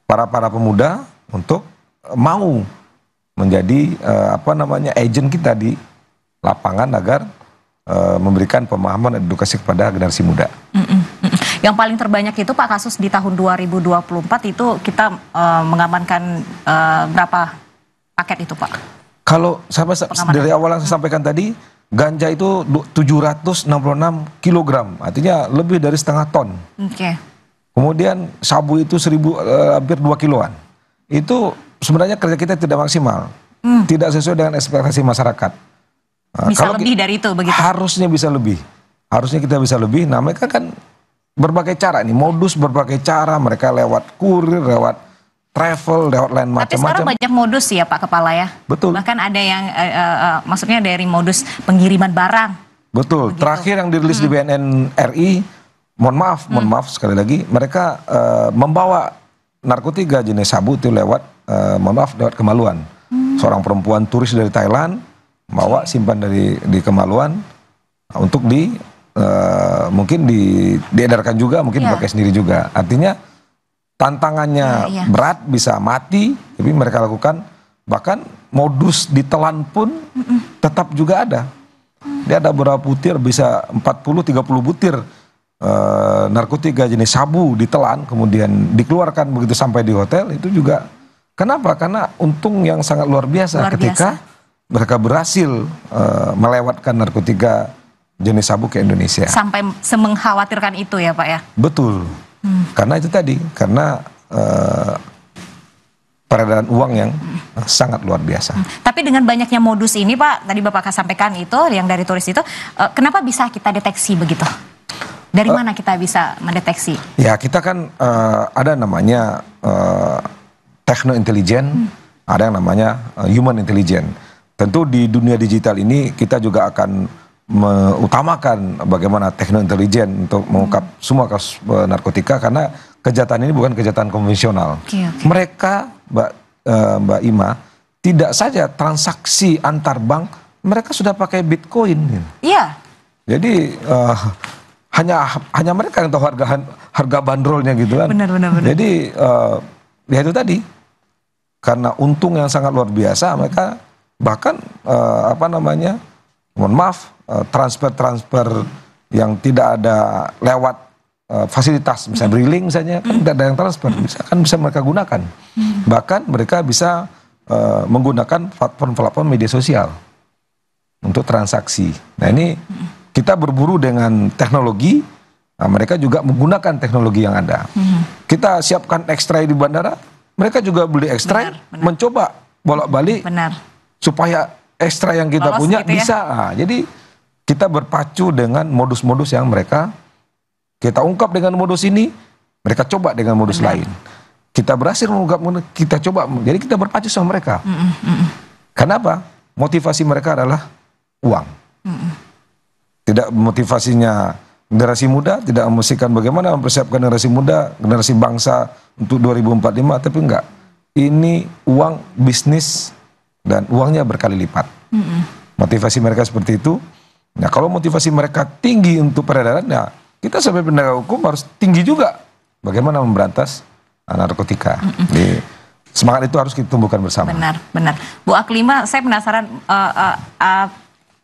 para pemuda untuk mau menjadi agent kita di lapangan agar memberikan pemahaman dan edukasi kepada generasi muda. Yang paling terbanyak itu Pak kasus di tahun 2024 itu kita mengamankan berapa paket itu Pak? Kalau dari awal yang saya sampaikan tadi, ganja itu 766 kilogram, artinya lebih dari setengah ton. Kemudian sabu itu hampir 2 kiloan. Itu sebenarnya kerja kita tidak maksimal, tidak sesuai dengan ekspektasi masyarakat. Bisa lebih dari itu begitu? Harusnya bisa lebih. Harusnya kita bisa lebih. Nah, mereka kan berbagai cara nih, modus berbagai cara, mereka lewat kurir, lewat travel, lewat lain macam-macam. Tapi sekarang banyak modus ya Pak Kepala ya? Betul. Bahkan ada yang maksudnya dari modus pengiriman barang. Betul. Begitu. Terakhir yang dirilis di BNN RI, mohon maaf sekali lagi, mereka membawa narkotika jenis sabu itu lewat lewat Kemaluan. Seorang perempuan turis dari Thailand bawa simpan di Kemaluan untuk mungkin diedarkan juga, mungkin dipakai sendiri juga. Artinya tantangannya berat, bisa mati, tapi mereka lakukan. Bahkan modus ditelan pun tetap juga ada. Dia ada beberapa butir, bisa 40-30 butir narkotika jenis sabu ditelan, kemudian dikeluarkan begitu sampai di hotel, itu juga kenapa? Karena untung yang sangat luar biasa ketika mereka berhasil melewatkan narkotika jenis sabu ke Indonesia. Sampai semengkhawatirkan itu ya Pak ya? Betul. Karena itu tadi, karena peredaran uang yang sangat luar biasa. Tapi dengan banyaknya modus ini Pak, tadi Bapak sampaikan itu, yang dari turis itu, kenapa bisa kita deteksi begitu? Dari mana kita bisa mendeteksi? Ya kita kan ada namanya techno intelligence, ada yang namanya human intelligence. Tentu di dunia digital ini kita juga akan mengutamakan bagaimana techno intelligence untuk mengungkap semua kasus narkotika, karena kejahatan ini bukan kejahatan konvensional. Mereka, Mbak Ima, tidak saja transaksi antar bank, mereka sudah pakai Bitcoin. Iya. Jadi hanya mereka yang tahu harga bandrolnya gitu kan. Benar. Jadi ya itu tadi, karena untung yang sangat luar biasa, mereka bahkan mohon maaf, transfer yang tidak ada lewat fasilitas, misalnya briling misalnya, kan tidak ada yang transfer, bisa mereka gunakan. Bahkan mereka bisa menggunakan platform media sosial untuk transaksi. Nah ini kita berburu dengan teknologi, mereka juga menggunakan teknologi yang ada. Kita siapkan ekstrai di bandara, mereka juga beli ekstrai, mencoba bolak-balik supaya ekstra yang kita punya gitu bisa. Nah, jadi kita berpacu dengan modus-modus yang kita ungkap dengan modus ini, mereka coba dengan modus lain. Kita berhasil mengungkap, kita coba, jadi kita berpacu sama mereka. Kenapa? Motivasi mereka adalah uang. Tidak motivasinya generasi muda, tidak mempersiapkan bagaimana mempersiapkan generasi muda, generasi bangsa untuk 2045, tapi enggak. Ini uang bisnis dan uangnya berkali lipat. Motivasi mereka seperti itu. Nah kalau motivasi mereka tinggi untuk peredaran, ya kita sebagai penegak hukum harus tinggi juga bagaimana memberantas narkotika. Jadi semangat itu harus kita tumbuhkan bersama. Benar. Bu Aklima, saya penasaran,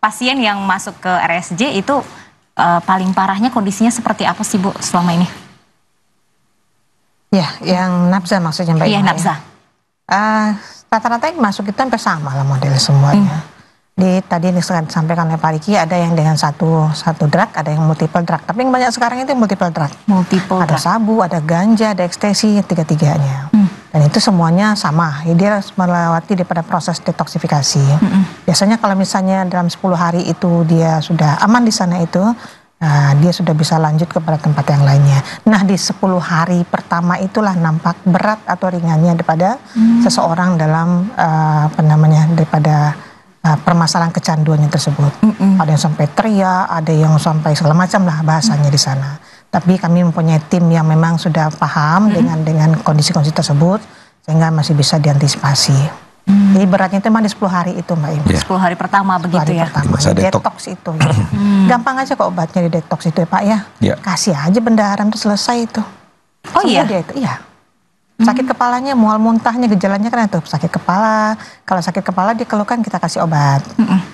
pasien yang masuk ke RSJ itu paling parahnya kondisinya seperti apa sih Bu selama ini? Ya, yang nafza maksudnya Mbak. Iya, nafza. Rata-rata yang masuk itu hampir sama lah modelnya semuanya. Tadi disampaikan oleh Pak Riki, ada yang dengan satu drug, ada yang multiple drug. Tapi yang banyak sekarang itu multiple drug. Ada sabu, ada ganja, ada ekstasi, tiga-tiganya. Dan itu semuanya sama. Dia harus melewati daripada proses detoksifikasi. Biasanya kalau misalnya dalam 10 hari itu dia sudah aman di sana itu, dia sudah bisa lanjut kepada tempat yang lainnya. Nah di 10 hari pertama itulah nampak berat atau ringannya daripada seseorang dalam daripada permasalahan kecanduannya tersebut. Ada yang sampai teriak, ada yang sampai segala macam lah bahasanya di sana. Tapi kami mempunyai tim yang memang sudah paham dengan kondisi-kondisi tersebut, sehingga masih bisa diantisipasi. Jadi beratnya itu memang di 10 hari itu Mbak Ima. 10 hari pertama begitu ya? Detox itu ya. Gampang aja kok obatnya di detox itu ya Pak ya. Kasih aja bendaharaan itu selesai itu. Oh iya? Dia itu, iya. Sakit kepalanya, mual muntahnya, gejalanya kan itu sakit kepala. Kalau sakit kepala dia keluhkan, kita kasih obat.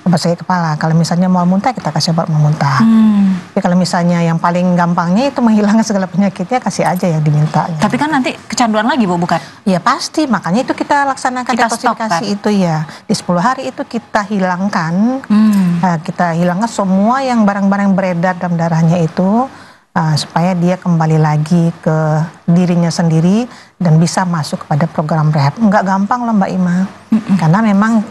Obat sakit kepala. Kalau misalnya mual muntah, kita kasih obat mual muntah. Tapi kalau misalnya yang paling gampangnya itu menghilangkan segala penyakitnya, kasih aja yang diminta. Tapi kan nanti kecanduan lagi Bu, bukan? Ya pasti, makanya itu kita laksanakan detoksifikasi itu ya. Di 10 hari itu kita hilangkan, kita hilangkan semua yang barang-barang beredar dalam darahnya itu, supaya dia kembali lagi ke dirinya sendiri dan bisa masuk kepada program rehab. Enggak gampang loh Mbak Ima, karena memang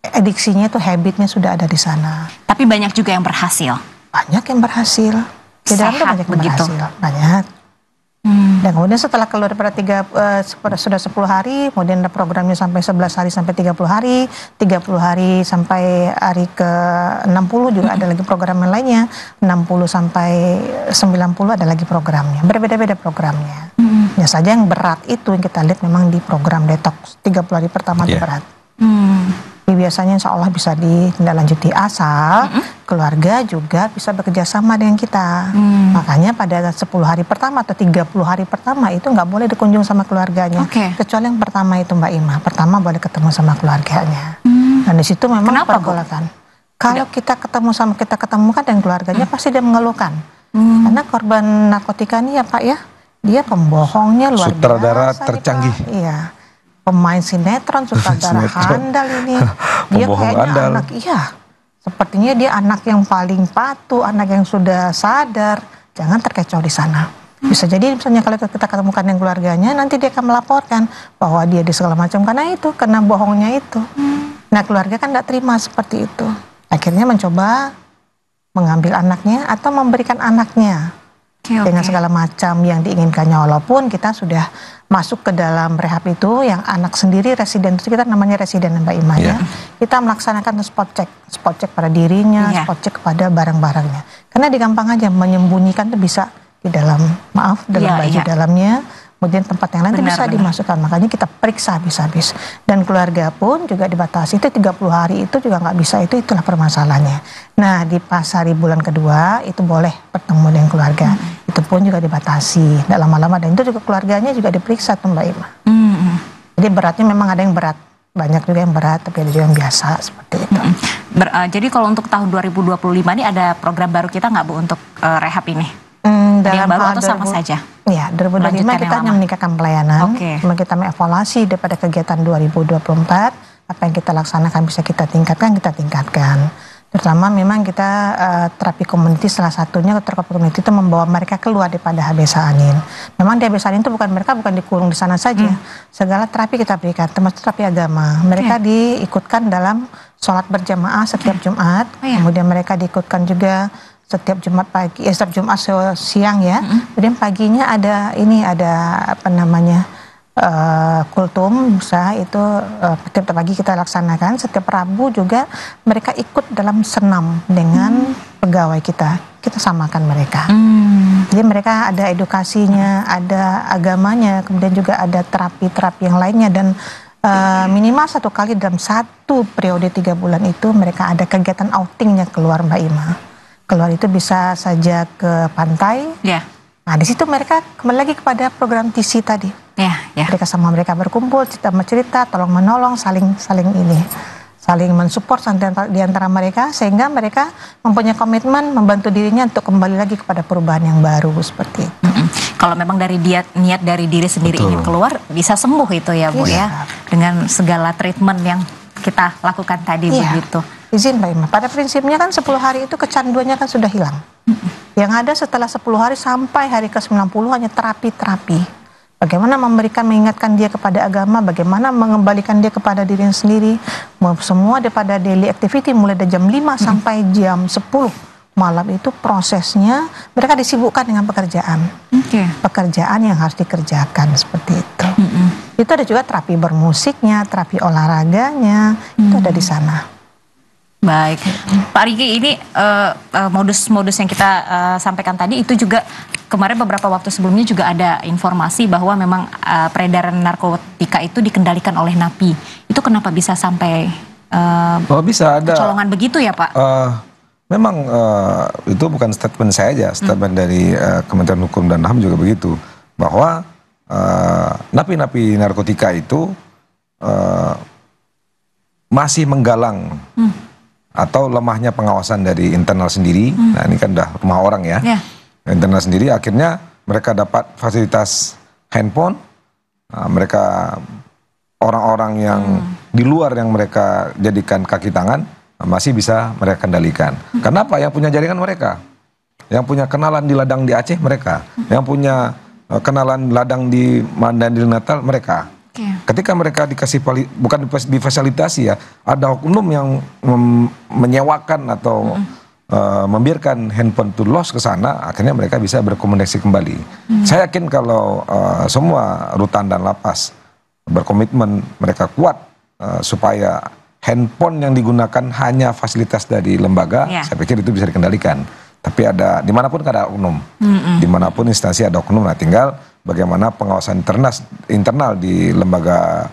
adiksinya itu habitnya sudah ada di sana. Tapi banyak juga yang berhasil. Banyak yang berhasil. Di dalam itu banyak yang berhasil. Banyak. Dan kemudian setelah keluar daripada sudah 10 hari, kemudian ada programnya sampai 11 hari sampai 30 hari, 30 hari sampai hari ke 60 juga ada lagi program yang lainnya, 60 sampai 90 ada lagi programnya, berbeda-beda programnya. Ya saja yang berat itu yang kita lihat memang di program detox 30 hari pertama itu berat. Biasanya insya Allah bisa ditindaklanjuti asal keluarga juga bisa bekerja sama dengan kita. Makanya pada 10 hari pertama atau 30 hari pertama itu nggak boleh dikunjung sama keluarganya. Kecuali yang pertama itu Mbak Ima, pertama boleh ketemu sama keluarganya. Dan di situ memang pergolakan. Kalau kita ketemukan dengan keluarganya pasti dia mengeluhkan. Karena korban narkotika ini ya Pak ya, dia pembohongnya luar sutradara biasa. tercanggih. Iya, pemain sinetron, sutradara handal ini. Dia kayaknya anak, sepertinya dia anak yang paling patuh, anak yang sudah sadar. Jangan terkecoh di sana. Bisa jadi misalnya kalau kita ketemukan yang keluarganya, nanti dia akan melaporkan bahwa dia di segala macam karena bohongnya itu. Nah keluarga kan tidak terima seperti itu. Akhirnya mencoba mengambil anaknya atau memberikan anaknya dengan segala macam yang diinginkannya. Walaupun kita sudah masuk ke dalam rehab itu, yang anak sendiri residen itu kita namanya residen Mbak Ima ya. Kita melaksanakan spot check pada dirinya, spot check kepada barang-barangnya. Karena digampang aja menyembunyikan itu bisa di dalam dalam baju dalamnya, kemudian tempat yang lain itu bisa dimasukkan. Makanya kita periksa habis-habis. Dan keluarga pun juga dibatasi, itu 30 hari itu juga nggak bisa, itulah permasalahannya. Nah di pas hari bulan kedua itu boleh bertemu dengan keluarga, itu pun juga dibatasi, tidak lama-lama, dan itu juga keluarganya juga diperiksa tuh Mbak Ima. Jadi beratnya memang ada yang berat, banyak juga yang berat, tapi ada juga yang biasa seperti itu. Jadi kalau untuk tahun 2025 ini ada program baru kita nggak Bu untuk rehab ini? Yang baru atau sama saja? Ya, 2025 kita hanya meningkatkan pelayanan, kita mengevaluasi daripada kegiatan 2024, apa yang kita laksanakan bisa kita tingkatkan. Terutama memang kita terapi komuniti, salah satunya terapi komuniti itu membawa mereka keluar daripada HBS Anin. Memang di HBS Anin itu bukan dikurung di sana saja, segala terapi kita berikan, termasuk terapi agama. Mereka diikutkan dalam sholat berjamaah setiap Jumat, kemudian mereka diikutkan juga setiap Jumat pagi, setiap Jumat siang ya. Kemudian paginya ada kultum itu setiap pagi kita laksanakan. Setiap Rabu juga mereka ikut dalam senam dengan pegawai kita samakan mereka. Jadi mereka ada edukasinya, ada agamanya, kemudian juga ada terapi-terapi yang lainnya, dan minimal 1 kali dalam 1 periode 3 bulan itu mereka ada kegiatan outingnya keluar Mbak Ima. Keluar itu bisa saja ke pantai. Nah di situ mereka kembali lagi kepada program TC tadi. Mereka sama mereka berkumpul, cerita, tolong menolong, saling mensupport di antara mereka, sehingga mereka mempunyai komitmen membantu dirinya untuk kembali lagi kepada perubahan yang baru seperti itu. Kalau memang dari niat dari diri sendiri ingin keluar, bisa sembuh itu ya Bu ya, dengan segala treatment yang kita lakukan tadi begitu. Izin Mbak Ima, pada prinsipnya kan 10 hari itu kecanduannya kan sudah hilang. Yang ada setelah 10 hari sampai hari ke-90 hanya terapi. Bagaimana mengingatkan dia kepada agama, bagaimana mengembalikan dia kepada dirinya sendiri. Semua daripada daily activity mulai dari jam 5 sampai jam 10 malam itu prosesnya mereka disibukkan dengan pekerjaan. Pekerjaan yang harus dikerjakan seperti itu. Itu ada juga terapi bermusiknya, terapi olahraganya, itu ada di sana. Baik, Pak Riki, ini modus-modus yang kita sampaikan tadi itu juga kemarin beberapa waktu sebelumnya juga ada informasi bahwa memang peredaran narkotika itu dikendalikan oleh NAPI. Itu kenapa bisa sampai bisa ada kecolongan begitu ya Pak? Memang itu bukan statement saya aja, statement dari Kementerian Hukum dan HAM juga begitu, bahwa napi-napi narkotika itu masih menggalang atau lemahnya pengawasan dari internal sendiri. Nah ini kan udah rumah orang ya. Internal sendiri akhirnya mereka dapat fasilitas handphone, mereka orang-orang yang di luar yang mereka jadikan kaki tangan masih bisa mereka kendalikan. Kenapa? Yang punya jaringan mereka, yang punya kenalan di ladang di Aceh mereka, yang punya kenalan ladang di Mandandil Natal mereka. Ketika mereka dikasih bukan difasilitasi ya, ada oknum yang menyewakan atau membiarkan handphone itu loss ke sana, akhirnya mereka bisa berkomunikasi kembali. Saya yakin kalau semua rutan dan lapas berkomitmen, mereka kuat supaya handphone yang digunakan hanya fasilitas dari lembaga, saya pikir itu bisa dikendalikan. Tapi ada dimanapun ada oknum, dimanapun instansi ada oknum. Nah tinggal bagaimana pengawasan internal di lembaga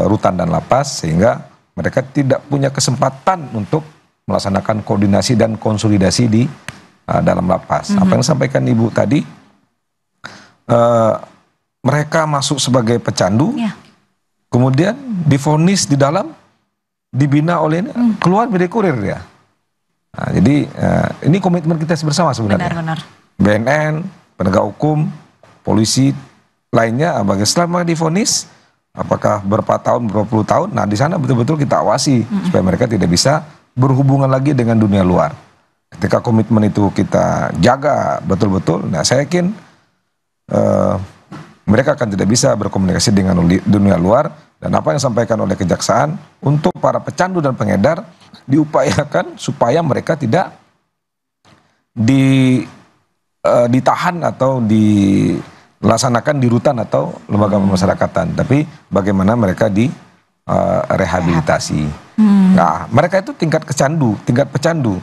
rutan dan lapas sehingga mereka tidak punya kesempatan untuk melaksanakan koordinasi dan konsolidasi di dalam lapas. Apa yang disampaikan Ibu tadi, mereka masuk sebagai pecandu, kemudian divonis di dalam, dibina oleh keluar menjadi kurir ya. Nah, jadi ini komitmen kita bersama sebenarnya. Benar-benar. BNN, penegak hukum, polisi lainnya, selama divonis, apakah berapa tahun, berapa puluh tahun, nah di sana betul-betul kita awasi supaya mereka tidak bisa berhubungan lagi dengan dunia luar. Ketika komitmen itu kita jaga betul-betul, nah saya yakin mereka akan tidak bisa berkomunikasi dengan dunia luar, dan apa yang disampaikan oleh kejaksaan untuk para pecandu dan pengedar diupayakan supaya mereka tidak ditahan atau dilaksanakan di rutan atau lembaga pemasyarakatan, tapi bagaimana mereka rehabilitasi. Nah, mereka itu tingkat pecandu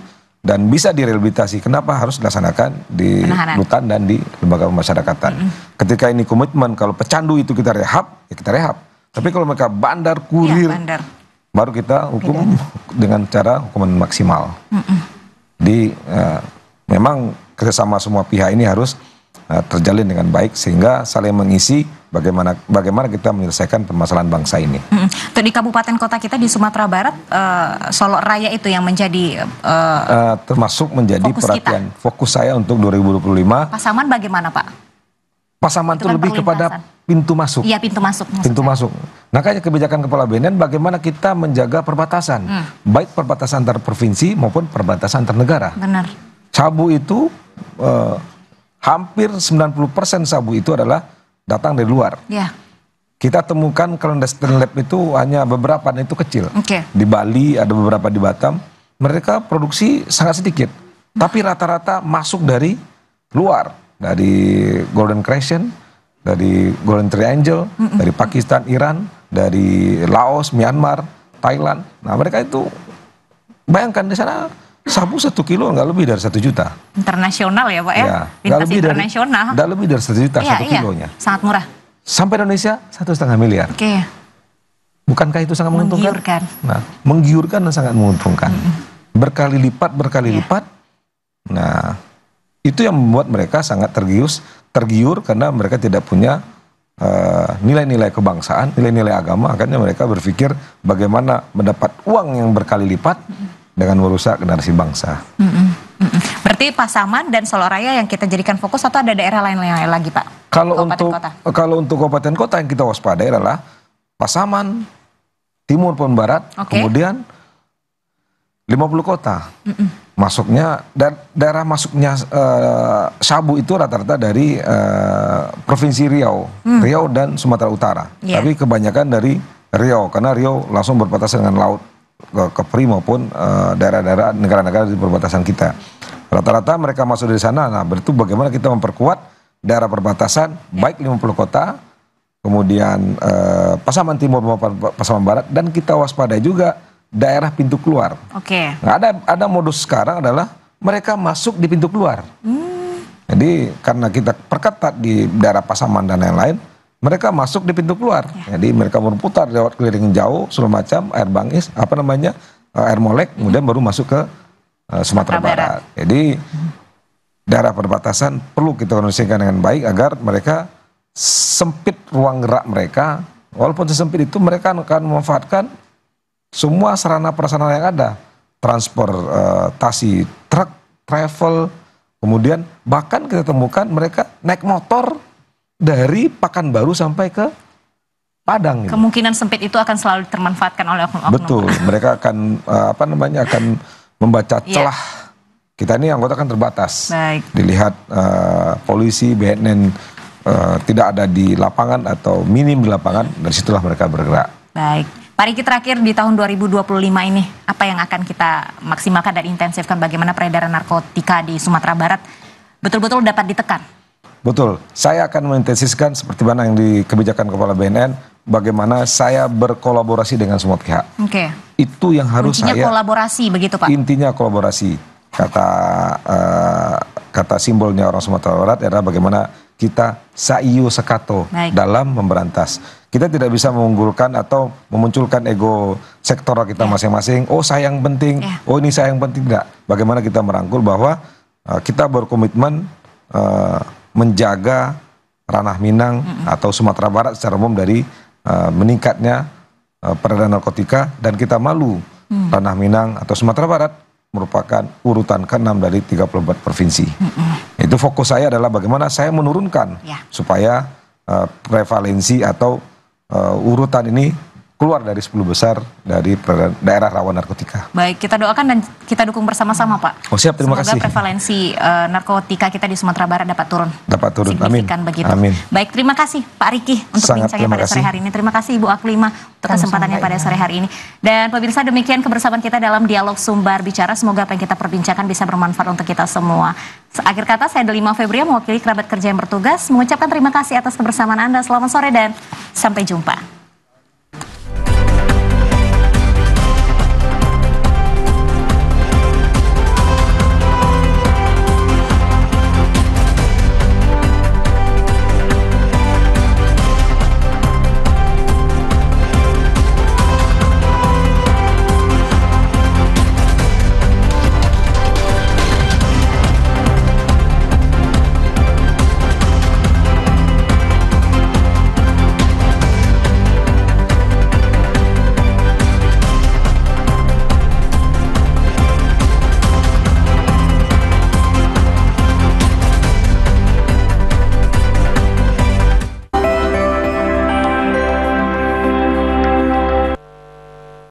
dan bisa direhabilitasi. Kenapa harus dilaksanakan di rutan dan di lembaga pemasyarakatan? Ketika ini komitmen, kalau pecandu itu kita rehab, ya kita rehab. Tapi kalau mereka bandar, kurir, baru kita hukum dengan cara hukuman maksimal. Memang kerjasama semua pihak ini harus terjalin dengan baik sehingga saling mengisi bagaimana kita menyelesaikan permasalahan bangsa ini. Untuk di kabupaten kota kita di Sumatera Barat, Solok Raya itu yang menjadi termasuk menjadi fokus saya untuk 2025. Pasaman bagaimana, Pak? Pasaman itu lebih kepada pintu masuk. Iya, pintu masuk. Pintu masuk. Makanya kebijakan Kepala BNN bagaimana kita menjaga perbatasan, baik perbatasan antar provinsi maupun perbatasan antar negara. Benar. Sabu itu hampir 90% sabu itu adalah datang dari luar. Ya. Kita temukan clandestine lab itu hanya beberapa, dan itu kecil. Okay. Di Bali ada beberapa, di Batam mereka produksi sangat sedikit, tapi rata-rata masuk dari luar, dari Golden Crescent, dari Golden Triangle, dari Pakistan, Iran, dari Laos, Myanmar, Thailand. Nah mereka itu bayangkan di sana sabu 1 kilo nggak lebih dari 1 juta. Internasional ya Pak ya? Nggak lebih internasional. Nggak lebih dari 1 juta satu kilonya. Sangat murah. Sampai Indonesia 1,5 miliar. Oke. Bukankah itu sangat menguntungkan? Menggiurkan. Nah, menggiurkan dan sangat menguntungkan. Berkali lipat. Nah, itu yang membuat mereka sangat tergiur karena mereka tidak punya nilai-nilai kebangsaan, nilai-nilai agama. Akhirnya mereka berpikir bagaimana mendapat uang yang berkali lipat dengan merusak generasi bangsa. Berarti Pasaman dan Solok Raya yang kita jadikan fokus, atau ada daerah lain lagi Pak? Kalau untuk kabupaten kota yang kita waspadai adalah Pasaman, Timur pun Barat, kemudian 50 kota. Masuknya daerah masuknya sabu itu rata-rata dari Provinsi Riau, Riau dan Sumatera Utara. Tapi kebanyakan dari Riau, karena Riau langsung berbatasan dengan laut, Kepri maupun daerah-daerah negara-negara di perbatasan kita. Rata-rata mereka masuk dari sana. Nah, berarti bagaimana kita memperkuat daerah perbatasan, baik 50 kota, kemudian Pasaman Timur maupun Pasaman Barat, dan kita waspadai juga daerah pintu keluar. Nah, ada modus sekarang adalah mereka masuk di pintu keluar. Jadi karena kita perketat di daerah Pasaman dan lain-lain, mereka masuk di pintu keluar. Jadi mereka berputar lewat keliling jauh, segala macam, air bangis, air molek, kemudian baru masuk ke Sumatera Barat. Jadi daerah perbatasan perlu kita koordinasikan dengan baik agar mereka sempit ruang gerak mereka. Walaupun sesempit itu, mereka akan memanfaatkan semua sarana prasarana yang ada, transportasi, truk, travel, kemudian bahkan kita temukan mereka naik motor dari Pekanbaru sampai ke Padang. Kemungkinan sempit itu akan selalu termanfaatkan oleh oknum-oknum. Betul, mereka akan akan membaca celah. Kita ini anggota kan terbatas. Baik. Dilihat polisi, BNN tidak ada di lapangan atau minim di lapangan, dari situlah mereka bergerak. Baik. Pak Riki, terakhir di tahun 2025 ini, apa yang akan kita maksimalkan dan intensifkan bagaimana peredaran narkotika di Sumatera Barat betul-betul dapat ditekan? Betul, saya akan mengintensifkan seperti mana yang di kebijakan Kepala BNN, bagaimana saya berkolaborasi dengan semua pihak. Oke. Itu yang harus intinya kolaborasi begitu Pak? Intinya kolaborasi. Kata simbolnya orang Sumatera Barat adalah bagaimana kita saiyo sekato dalam memberantas. Kita tidak bisa mengunggulkan atau memunculkan ego sektoral kita masing-masing. Oh saya yang penting, oh ini saya yang penting. Tidak. Bagaimana kita merangkul bahwa kita berkomitmen menjaga ranah Minang atau Sumatera Barat secara umum dari meningkatnya peredaran narkotika, dan kita malu ranah Minang atau Sumatera Barat merupakan urutan ke-6 dari 34 provinsi. Itu fokus saya adalah bagaimana saya menurunkan supaya prevalensi atau urutan ini keluar dari 10 besar dari daerah rawan narkotika. Baik, kita doakan dan kita dukung bersama-sama, Pak. Oh siap, terima kasih. Semoga prevalensi narkotika kita di Sumatera Barat dapat turun. Signifikan, amin. Begitu. Amin. Baik, terima kasih Pak Riki untuk bincangnya pada sore hari ini. Terima kasih Ibu Aklima untuk kesempatannya pada sore hari ini. Dan pemirsa, demikian kebersamaan kita dalam Dialog Sumbar Bicara. Semoga apa yang kita perbincangkan bisa bermanfaat untuk kita semua. Akhir kata, saya Delima Febria mewakili kerabat kerja yang bertugas mengucapkan terima kasih atas kebersamaan Anda. Selamat sore dan sampai jumpa.